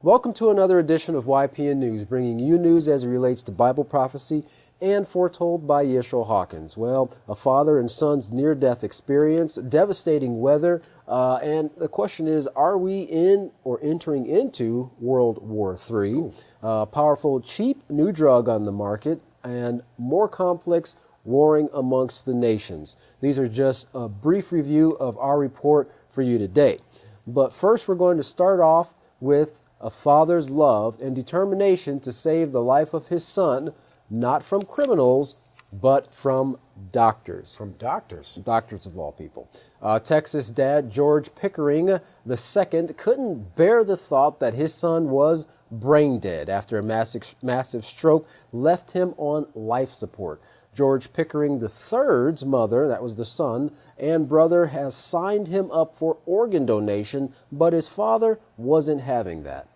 Welcome to another edition of YPN News, bringing you news as it relates to Bible prophecy and foretold by Yisrayl Hawkins. Well, a father and son's near-death experience, devastating weather, and the question is, are we in or entering into World War III? Powerful, cheap new drug on the market, and more conflicts warring amongst the nations. These are just a brief review of our report for you today. But first, we're going to start off with a father's love and determination to save the life of his son, not from criminals, but from doctors. From doctors? Doctors of all people. Texas dad George Pickering II couldn't bear the thought that his son was brain dead after a massive stroke left him on life support. George Pickering III's mother, that was the son, and brother has signed him up for organ donation, but his father wasn't having that.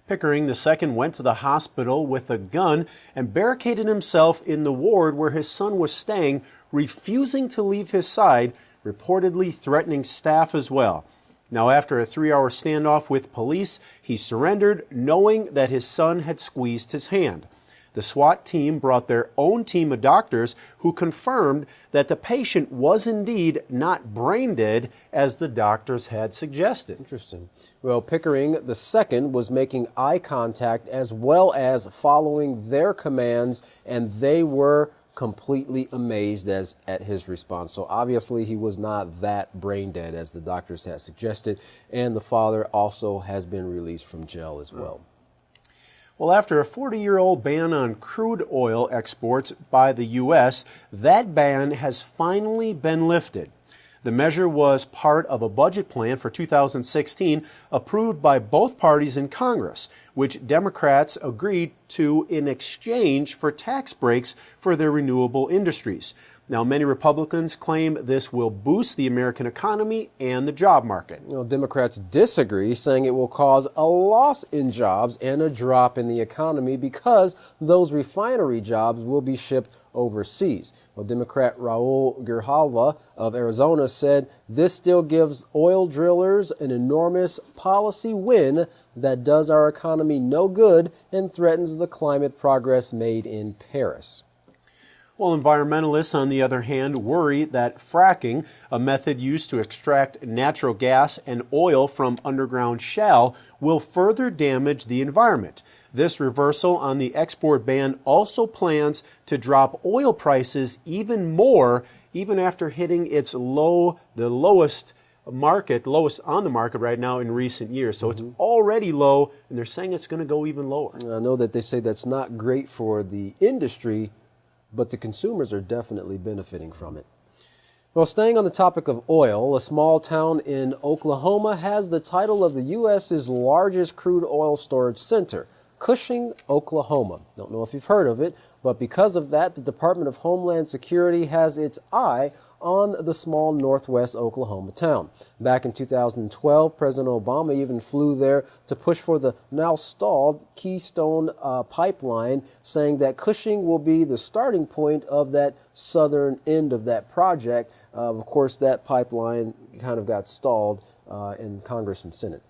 Pickering II went to the hospital with a gun and barricaded himself in the ward where his son was staying, refusing to leave his side, reportedly threatening staff as well. Now, after a 3-hour standoff with police, he surrendered, knowing that his son had squeezed his hand. The SWAT team brought their own team of doctors who confirmed that the patient was indeed not brain dead as the doctors had suggested. Interesting. Well, Pickering II was making eye contact as well as following their commands, and they were completely amazed at his response. So obviously he was not that brain dead as the doctors had suggested, and the father also has been released from jail as well. Well, after a 40-year-old ban on crude oil exports by the U.S., that ban has finally been lifted. The measure was part of a budget plan for 2016 approved by both parties in Congress, which Democrats agreed to in exchange for tax breaks for their renewable industries. Now, many Republicans claim this will boost the American economy and the job market. You know, Democrats disagree, saying it will cause a loss in jobs and a drop in the economy because those refinery jobs will be shipped overseas. Well, Democrat Raul Grijalva of Arizona said this still gives oil drillers an enormous policy win that does our economy no good and threatens the climate progress made in Paris. Well, environmentalists, on the other hand, worry that fracking, a method used to extract natural gas and oil from underground shale, will further damage the environment. This reversal on the export ban also plans to drop oil prices even more, even after hitting its the lowest on the market right now in recent years. So it's already low, and they're saying it's going to go even lower. I know that they say that's not great for the industry, but the consumers are definitely benefiting from it. Well, staying on the topic of oil, a small town in Oklahoma has the title of the U.S.'s largest crude oil storage center, Cushing, Oklahoma. Don't know if you've heard of it, but because of that, the Department of Homeland Security has its eye on the small northwest Oklahoma town. Back in 2012, President Obama even flew there to push for the now stalled Keystone pipeline, saying that Cushing will be the starting point of that southern end of that project. Of course, that pipeline kind of got stalled in Congress and Senate.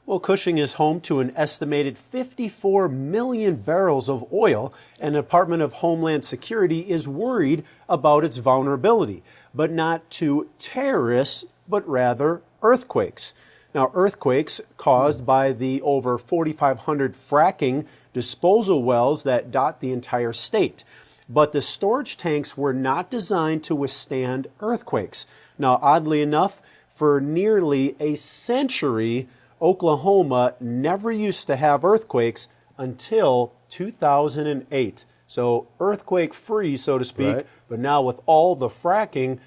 Well, Cushing is home to an estimated 54 million barrels of oil, and the Department of Homeland Security is worried about its vulnerability, but not to terrorists, but rather earthquakes. Now, earthquakes caused by the over 4,500 fracking disposal wells that dot the entire state. But the storage tanks were not designed to withstand earthquakes. Now, oddly enough, for nearly a century, Oklahoma never used to have earthquakes until 2008. So earthquake-free, so to speak, right. But now with all the fracking,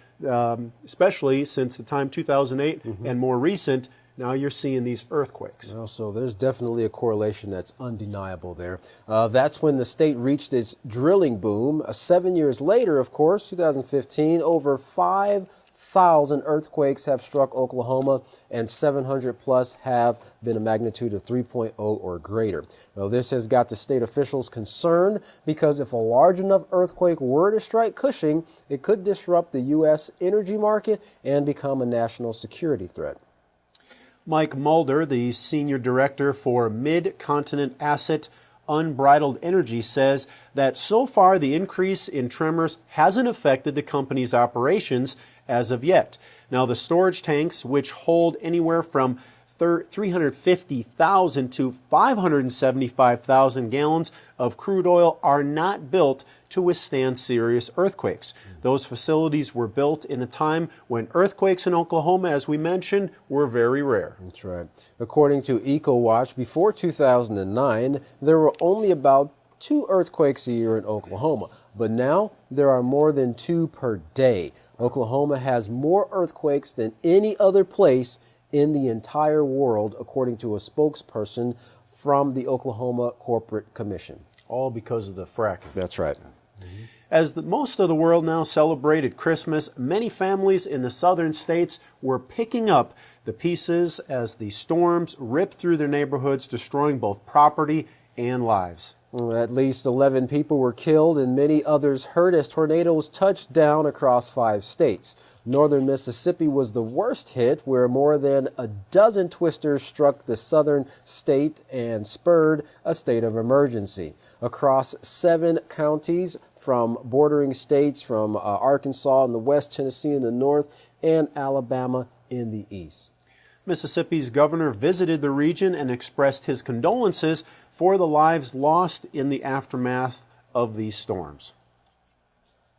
especially since the time 2008 and more recent, now you're seeing these earthquakes. Well, so there's definitely a correlation that's undeniable there. That's when the state reached its drilling boom. 7 years later, of course, 2015, over 5,000 earthquakes have struck Oklahoma, and 700 plus have been a magnitude of 3.0 or greater. Now, this has got the state officials concerned because if a large enough earthquake were to strike Cushing, it could disrupt the U.S. energy market and become a national security threat. Mike Mulder, the Senior Director for Mid-Continent Asset Unbridled Energy, says that so far the increase in tremors hasn't affected the company's operations as of yet. Now, the storage tanks, which hold anywhere from 350,000 to 575,000 gallons of crude oil, are not built to withstand serious earthquakes. Those facilities were built in a time when earthquakes in Oklahoma, as we mentioned, were very rare. That's right. According to EcoWatch, before 2009, there were only about 2 earthquakes a year in Oklahoma, but now there are more than 2 per day. Oklahoma has more earthquakes than any other place in the entire world, according to a spokesperson from the Oklahoma Corporate Commission. All because of the fracking. That's right. As most of the world now celebrated Christmas, many families in the southern states were picking up the pieces as the storms ripped through their neighborhoods, destroying both property and lives. At least 11 people were killed and many others hurt as tornadoes touched down across 5 states. Northern Mississippi was the worst hit, where more than a dozen twisters struck the southern state and spurred a state of emergency. Across 7 counties from bordering states, from Arkansas in the west, Tennessee in the north, and Alabama in the east. Mississippi's governor visited the region and expressed his condolences for the lives lost in the aftermath of these storms.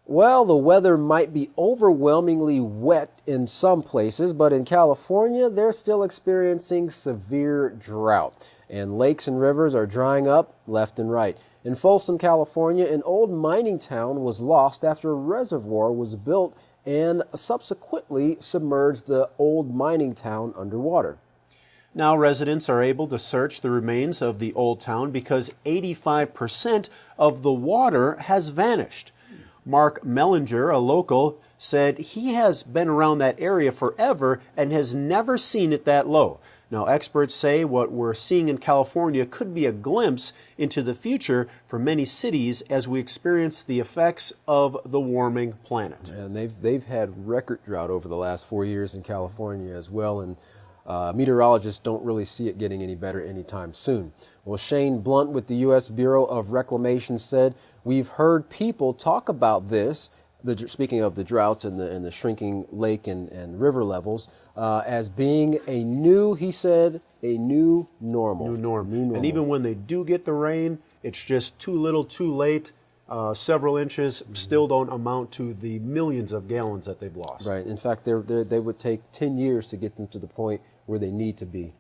Well, the weather might be overwhelmingly wet in some places, but in California, they're still experiencing severe drought, and lakes and rivers are drying up left and right. In Folsom, California, an old mining town was lost after a reservoir was built and subsequently submerged the old mining town underwater. Now residents are able to search the remains of the old town because 85% of the water has vanished. Mark Mellinger, a local, said he has been around that area forever and has never seen it that low. Now, experts say what we're seeing in California could be a glimpse into the future for many cities as we experience the effects of the warming planet. And they've had record drought over the last 4 years in California as well, and meteorologists don't really see it getting any better anytime soon. Well, Shane Blunt with the U.S. Bureau of Reclamation said, "We've heard people talk about this," speaking of the droughts and the shrinking lake and river levels, as being a new, he said, a new normal. New normal. And even when they do get the rain, it's just too little, too late. Several inches still don't amount to the millions of gallons that they've lost. Right. In fact, they would take 10 years to get them to the point where they need to be.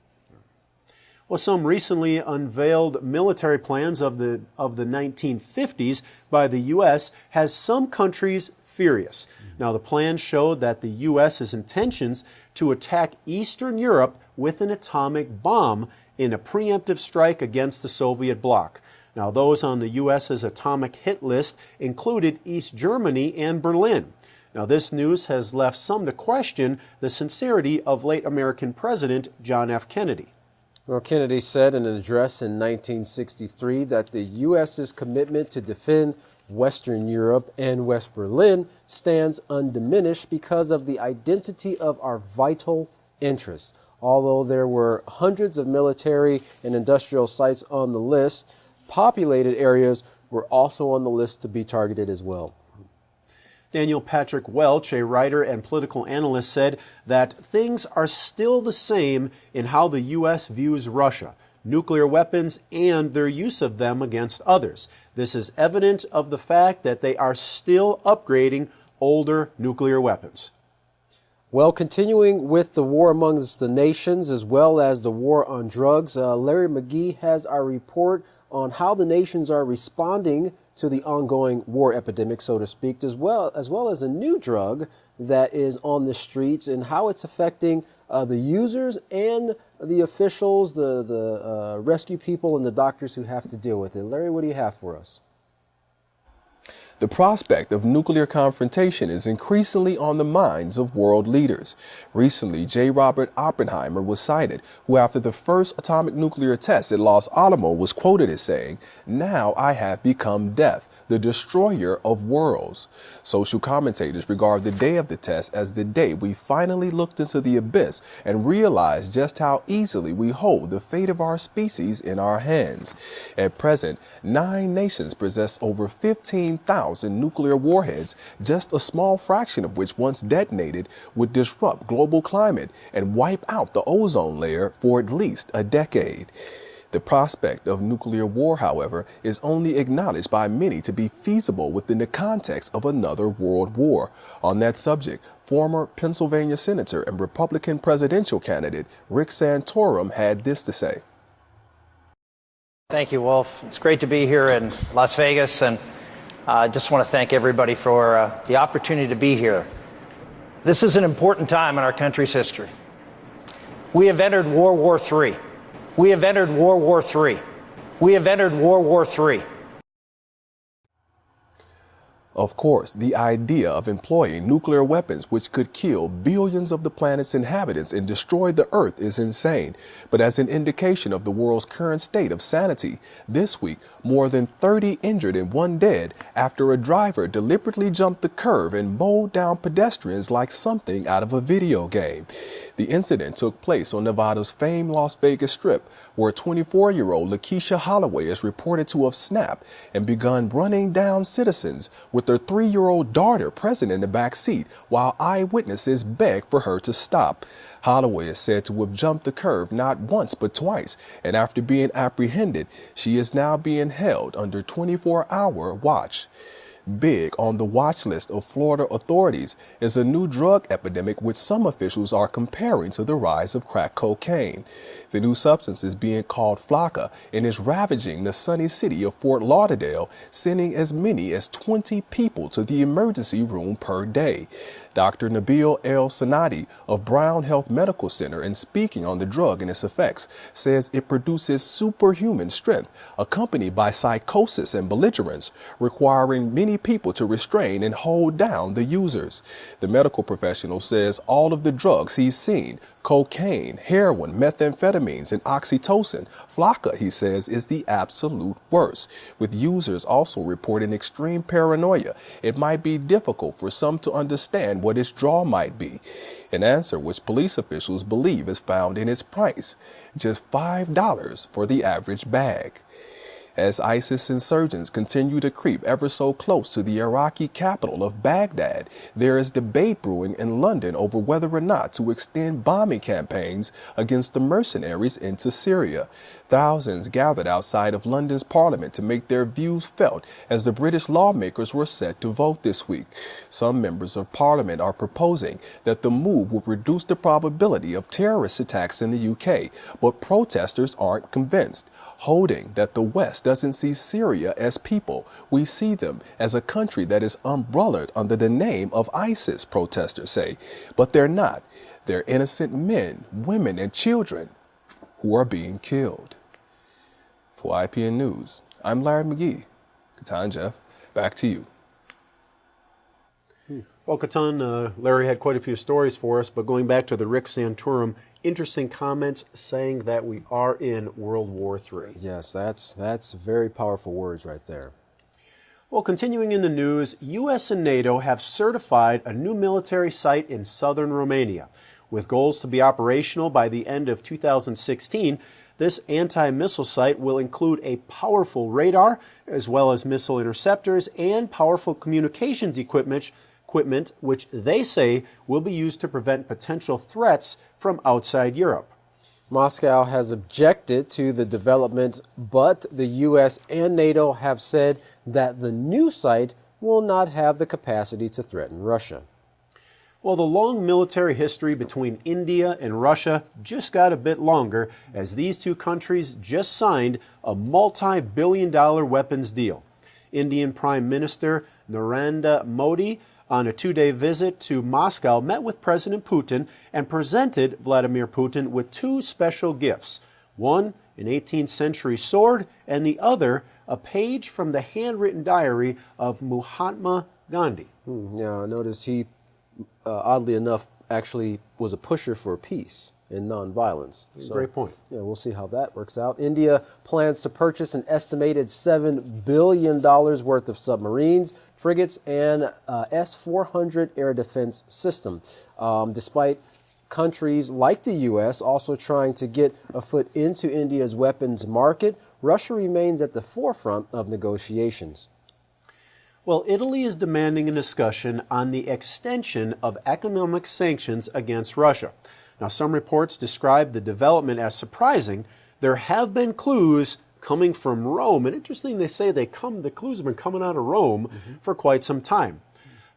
Well, some recently unveiled military plans of the 1950s by the U.S. has some countries furious. Now, the plan showed that the U.S.'s intentions to attack Eastern Europe with an atomic bomb in a preemptive strike against the Soviet bloc. Now, those on the U.S.'s atomic hit list included East Germany and Berlin. Now, this news has left some to question the sincerity of late American President John F. Kennedy. Well, Kennedy said in an address in 1963 that the U.S.'s commitment to defend Western Europe and West Berlin stands undiminished because of the identity of our vital interests. Although there were hundreds of military and industrial sites on the list, populated areas were also on the list to be targeted as well. Daniel Patrick Welch, a writer and political analyst, said that things are still the same in how the U.S. views Russia, nuclear weapons, and their use of them against others. This is evident of the fact that they are still upgrading older nuclear weapons. Well, continuing with the war amongst the nations as well as the war on drugs, Larry McGee has our report on how the nations are responding to the ongoing war epidemic, so to speak, as well as a new drug that is on the streets and how it's affecting the users and the officials, the rescue people and the doctors who have to deal with it. Larry, what do you have for us? The prospect of nuclear confrontation is increasingly on the minds of world leaders. Recently, J. Robert Oppenheimer was cited, who after the first atomic nuclear test at Los Alamos was quoted as saying, "Now I have become death, the destroyer of worlds." Social commentators regard the day of the test as the day we finally looked into the abyss and realized just how easily we hold the fate of our species in our hands. At present, 9 nations possess over 15,000 nuclear warheads, just a small fraction of which, once detonated, would disrupt global climate and wipe out the ozone layer for at least a decade. The prospect of nuclear war, however, is only acknowledged by many to be feasible within the context of another world war. On that subject, former Pennsylvania Senator and Republican presidential candidate Rick Santorum had this to say. Thank you, Wolf. It's great to be here in Las Vegas, and I just want to thank everybody for the opportunity to be here. This is an important time in our country's history. We have entered World War III. We have entered World War III. We have entered World War III. Of course, the idea of employing nuclear weapons which could kill billions of the planet's inhabitants and destroy the Earth is insane. But as an indication of the world's current state of sanity, this week, more than 30 injured and 1 dead after a driver deliberately jumped the curve and mowed down pedestrians like something out of a video game. The incident took place on Nevada's famed Las Vegas Strip, where 24-year-old Lakeisha Holloway is reported to have snapped and begun running down citizens with their 3-year-old daughter present in the back seat while eyewitnesses begged for her to stop. Holloway is said to have jumped the curve not once but twice, and after being apprehended, she is now being held under 24-hour watch. Big on the watch list of Florida authorities is a new drug epidemic which some officials are comparing to the rise of crack cocaine. The new substance is being called Flocka and is ravaging the sunny city of Fort Lauderdale, sending as many as 20 people to the emergency room per day. Dr. Nabil El-Sanadi of Brown Health Medical Center, in speaking on the drug and its effects, says it produces superhuman strength, accompanied by psychosis and belligerence, requiring many people to restrain and hold down the users. The medical professional says all of the drugs he's seen, cocaine, heroin, methamphetamines, and oxytocin, Flocka, he says, is the absolute worst. With users also reporting extreme paranoia, it might be difficult for some to understand what its draw might be. An answer which police officials believe is found in its price, just $5 for the average bag. As ISIS insurgents continue to creep ever so close to the Iraqi capital of Baghdad, there is debate brewing in London over whether or not to extend bombing campaigns against the mercenaries into Syria. Thousands gathered outside of London's parliament to make their views felt as the British lawmakers were set to vote this week. Some members of parliament are proposing that the move will reduce the probability of terrorist attacks in the UK, but protesters aren't convinced. holding that the West doesn't see Syria as people. We see them as a country that is umbrellaed under the name of ISIS, protesters say. But they're not. They're innocent men, women, and children who are being killed. For IPN News, I'm Larry McGee. Katan Jeff, back to you. Well, Katan, Larry had quite a few stories for us, but going back to the Rick Santorum, interesting comments saying that we are in World War III. Yes, that's very powerful words right there. Well, continuing in the news, U.S. and NATO have certified a new military site in southern Romania. With goals to be operational by the end of 2016, this anti-missile site will include a powerful radar, as well as missile interceptors and powerful communications equipment, which they say will be used to prevent potential threats from outside Europe. Moscow has objected to the development, but the U.S. and NATO have said that the new site will not have the capacity to threaten Russia. Well, the long military history between India and Russia just got a bit longer as these two countries just signed a multi-billion-dollar weapons deal. Indian Prime Minister Narendra Modi, on a 2-day visit to Moscow, met with President Putin and presented Vladimir Putin with two special gifts. One, an 18th century sword, and the other, a page from the handwritten diary of Mahatma Gandhi. Yeah, notice he, oddly enough, actually was a pusher for peace and nonviolence. Great point. Yeah, we'll see how that works out. India plans to purchase an estimated $7 billion worth of submarines, frigates, and S-400 air defense system. Despite countries like the U.S. also trying to get a foot into India's weapons market, Russia remains at the forefront of negotiations. Well, Italy is demanding a discussion on the extension of economic sanctions against Russia. Now, some reports describe the development as surprising. There have been clues coming from Rome, and interesting, they say the clues have been coming out of Rome for quite some time.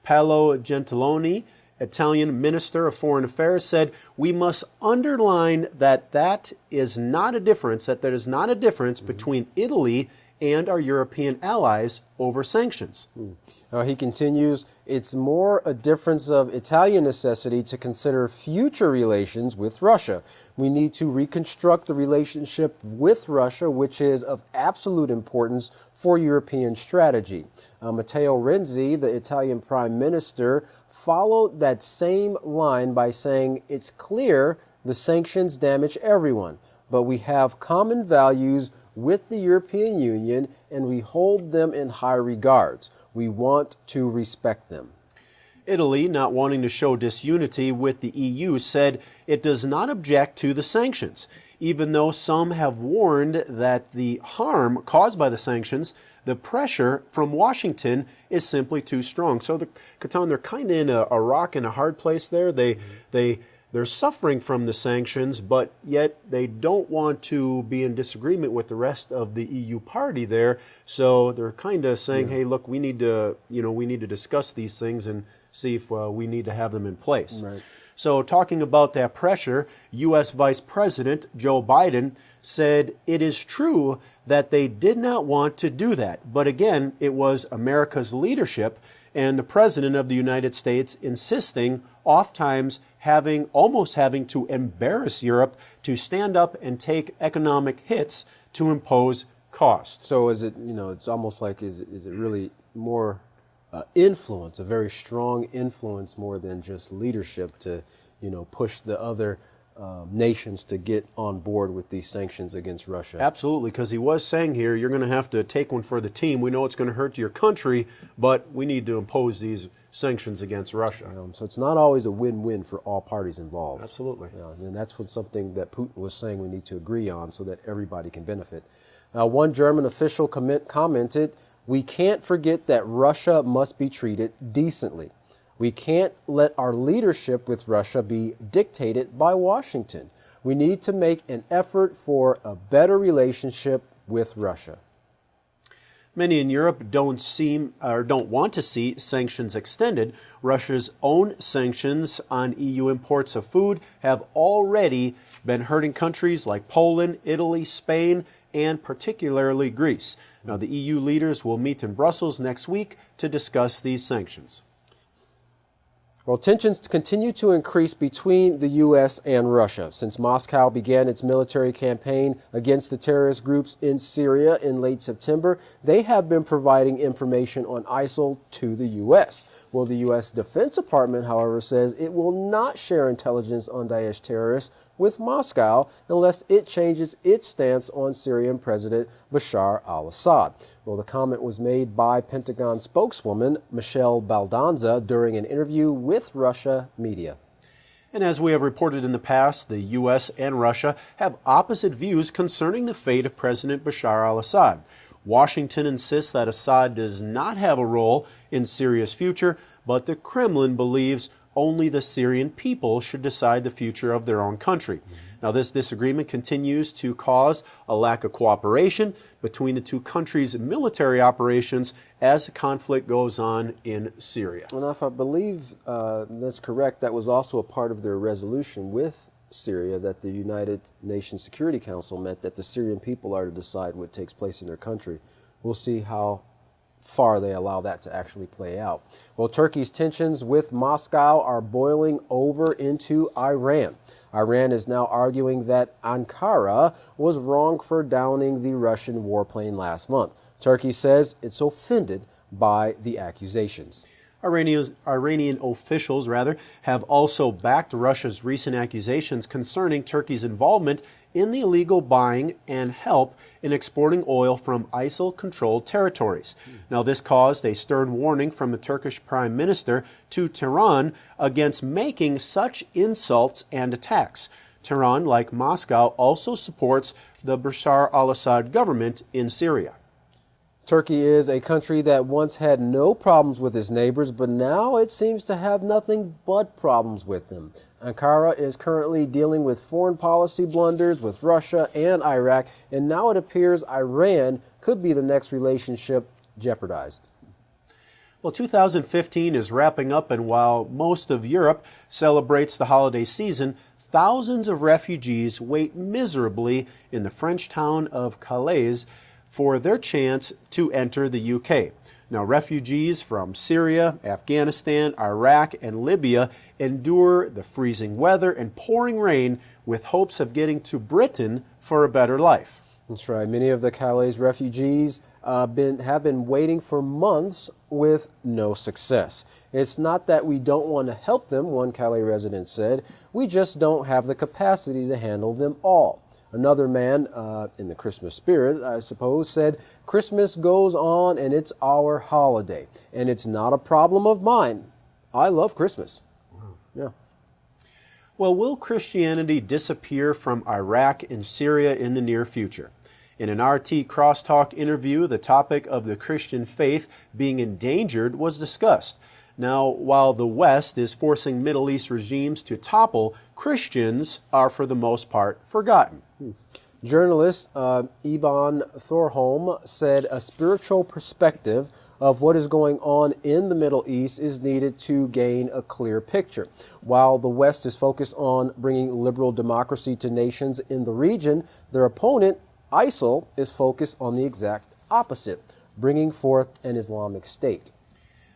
Paolo Gentiloni, Italian Minister of Foreign Affairs, said, "We must underline that there is not a difference between Italy and our European allies over sanctions." He continues, "It's more a difference of Italian necessity to consider future relations with Russia. We need to reconstruct the relationship with Russia, which is of absolute importance for European strategy." Matteo Renzi, the Italian Prime Minister, followed that same line by saying, "It's clear the sanctions damage everyone, but we have common values with the European Union and we hold them in high regards. We want to respect them." Italy, not wanting to show disunity with the EU, said it does not object to the sanctions, even though some have warned that the harm caused by the sanctions, the pressure from Washington, is simply too strong. So, Katan, they're kind of in a rock and a hard place there. They're suffering from the sanctions, but yet they don't want to be in disagreement with the rest of the EU party there. So they're kind of saying, "Hey, look, we need to discuss these things and see if we need to have them in place." Right. So talking about that pressure, U.S. Vice President Joe Biden said it is true that they did not want to do that. But again, it was America's leadership and the President of the United States insisting, oftentimes almost having to embarrass Europe to stand up and take economic hits to impose cost. So is it, it's almost like, is it really more influence, a very strong influence more than just leadership to, push the other nations to get on board with these sanctions against Russia? Absolutely, because he was saying here, you're going to have to take one for the team. We know it's going to hurt your country, but we need to impose these sanctions against Russia. So it's not always a win-win for all parties involved. Absolutely. And that's something that Putin was saying we need to agree on so that everybody can benefit. One German official commented, "We can't forget that Russia must be treated decently. We can't let our leadership with Russia be dictated by Washington. We need to make an effort for a better relationship with Russia." Many in Europe don't want to see sanctions extended. Russia's own sanctions on EU imports of food have already been hurting countries like Poland, Italy, Spain, and particularly Greece. Now, the EU leaders will meet in Brussels next week to discuss these sanctions. Well, tensions continue to increase between the U.S. and Russia. Since Moscow began its military campaign against the terrorist groups in Syria in late September, they have been providing information on ISIL to the U.S. Well, the U.S. Defense Department, however, says it will not share intelligence on Daesh terrorists with Moscow unless it changes its stance on Syrian President Bashar al-Assad. Well, the comment was made by Pentagon spokeswoman Michelle Baldanza during an interview with Russia media. And as we have reported in the past, the U.S. and Russia have opposite views concerning the fate of President Bashar al-Assad. Washington insists that Assad does not have a role in Syria's future, but the Kremlin believes only the Syrian people should decide the future of their own country. Now, this disagreement continues to cause a lack of cooperation between the two countries' military operations as the conflict goes on in Syria. And if I believe that's correct, that was also a part of their resolution with Syria that the United Nations Security Council met, that the Syrian people are to decide what takes place in their country. We'll see how far they allow that to actually play out. Well, Turkey's tensions with Moscow are boiling over into Iran. Iran is now arguing that Ankara was wrong for downing the Russian warplane last month. Turkey says it's offended by the accusations. Iranian officials have also backed Russia's recent accusations concerning Turkey's involvement in the illegal buying and help in exporting oil from ISIL-controlled territories. Now, this caused a stern warning from the Turkish Prime Minister to Tehran against making such insults and attacks. Tehran, like Moscow, also supports the Bashar al-Assad government in Syria. Turkey is a country that once had no problems with its neighbors, but now it seems to have nothing but problems with them. Ankara is currently dealing with foreign policy blunders with Russia and Iraq, and now it appears Iran could be the next relationship jeopardized. Well, 2015 is wrapping up, and while most of Europe celebrates the holiday season, thousands of refugees wait miserably in the French town of Calais for their chance to enter the UK. Now, refugees from Syria, Afghanistan, Iraq, and Libya endure the freezing weather and pouring rain with hopes of getting to Britain for a better life. That's right. Many of the Calais refugees have been waiting for months with no success. It's not that we don't want to help them, one Calais resident said. We just don't have the capacity to handle them all. Another man, in the Christmas spirit, I suppose, said, "Christmas goes on and it's our holiday, and it's not a problem of mine. I love Christmas." Yeah. Well, will Christianity disappear from Iraq and Syria in the near future? In an RT Crosstalk interview, the topic of the Christian faith being endangered was discussed. Now, while the West is forcing Middle East regimes to topple, Christians are, for the most part, forgotten. Journalist Eban Thorholm said a spiritual perspective of what is going on in the Middle East is needed to gain a clear picture. While the West is focused on bringing liberal democracy to nations in the region, their opponent, ISIL, is focused on the exact opposite, bringing forth an Islamic State.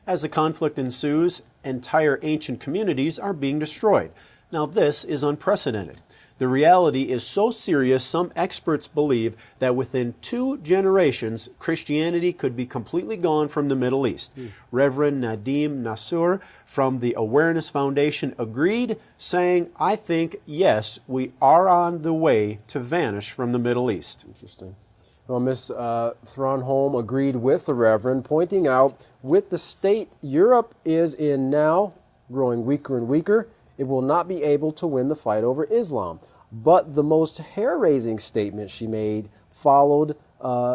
As the conflict ensues, entire ancient communities are being destroyed. Now, this is unprecedented. The reality is so serious, some experts believe that within 2 generations, Christianity could be completely gone from the Middle East. Reverend Nadim Nassour from the Awareness Foundation agreed, saying, "I think, yes, we are on the way to vanish from the Middle East." Interesting. Well, Ms. Thronholm agreed with the Reverend, pointing out, with the state Europe is in now, growing weaker and weaker, it will not be able to win the fight over Islam. But the most hair-raising statement she made followed,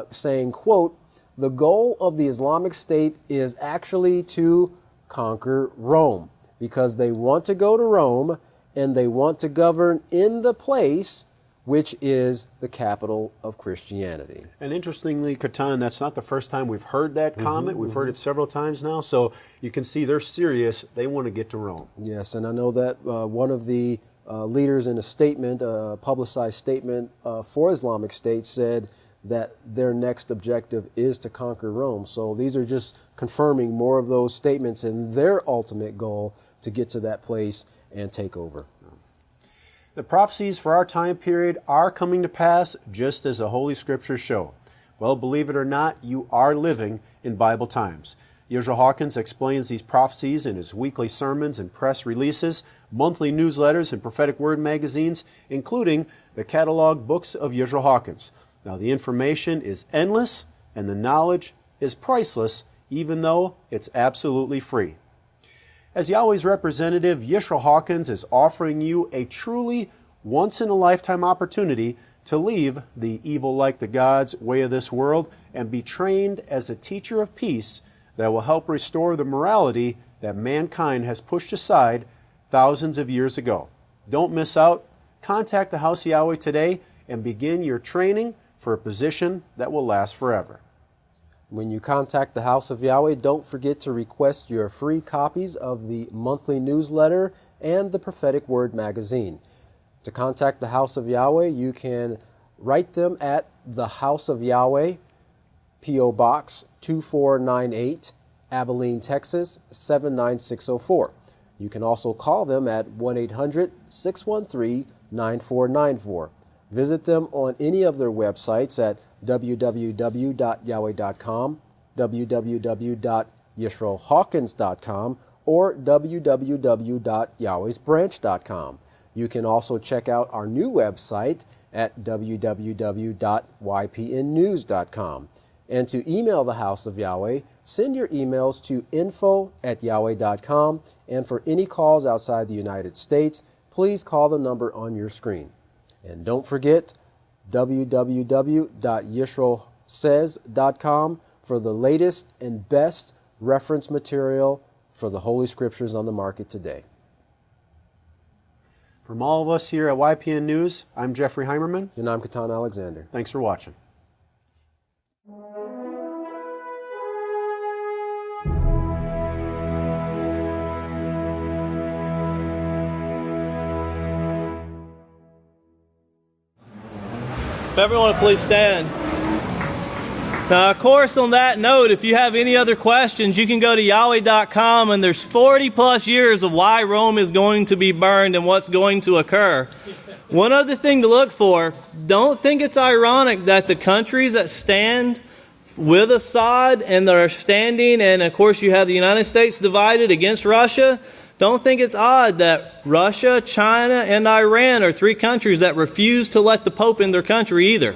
saying, quote, "The goal of the Islamic State is actually to conquer Rome, because they want to go to Rome and they want to govern in the place which is the capital of Christianity." And interestingly, Katan, that's not the first time we've heard that comment. We've heard it several times now, so you can see they're serious. They want to get to Rome. Yes, and I know that one of the leaders in a statement, a publicized statement for Islamic State, said that their next objective is to conquer Rome. So these are just confirming more of those statements and their ultimate goal to get to that place and take over. The prophecies for our time period are coming to pass just as the Holy Scriptures show. Well, believe it or not, you are living in Bible times. Yisrayl Hawkins explains these prophecies in his weekly sermons and press releases, monthly newsletters, and prophetic word magazines, including the catalog books of Yisrayl Hawkins. Now, the information is endless and the knowledge is priceless, even though it's absolutely free. As Yahweh's representative, Yisrayl Hawkins is offering you a truly once-in-a-lifetime opportunity to leave the evil like the gods way of this world and be trained as a teacher of peace that will help restore the morality that mankind has pushed aside thousands of years ago. Don't miss out. Contact the House of Yahweh today and begin your training for a position that will last forever. When you contact the House of Yahweh, don't forget to request your free copies of the monthly newsletter and the Prophetic Word magazine. To contact the House of Yahweh, you can write them at the House of Yahweh, P.O. Box 2498, Abilene, Texas 79604. You can also call them at 1-800-613-9494. Visit them on any of their websites at www.yahweh.com, www.yisraelhawkins.com, or www.yahwehsbranch.com. You can also check out our new website at www.ypnnews.com. And to email the House of Yahweh, send your emails to info@yahweh.com. And for any calls outside the United States, please call the number on your screen. And don't forget www.yisraelsays.com for the latest and best reference material for the Holy Scriptures on the market today. From all of us here at YPN News, I'm Jeffrey Heimerman. And I'm Katan Alexander. Thanks for watching. If everyone would please stand. Now, of course, on that note, if you have any other questions, you can go to Yahweh.com, and there's 40 plus years of why Rome is going to be burned and what's going to occur. One other thing to look for, don't think it's ironic that the countries that stand with Assad and that are standing, and of course you have the United States divided against Russia, don't think it's odd that Russia, China, and Iran are three countries that refuse to let the Pope in their country either.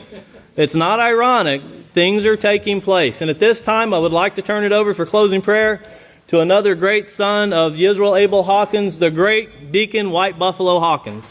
It's not ironic. Things are taking place. And at this time, I would like to turn it over for closing prayer to another great son of Yisrayl Abel Hawkins, the great Deacon White Buffalo Hawkins.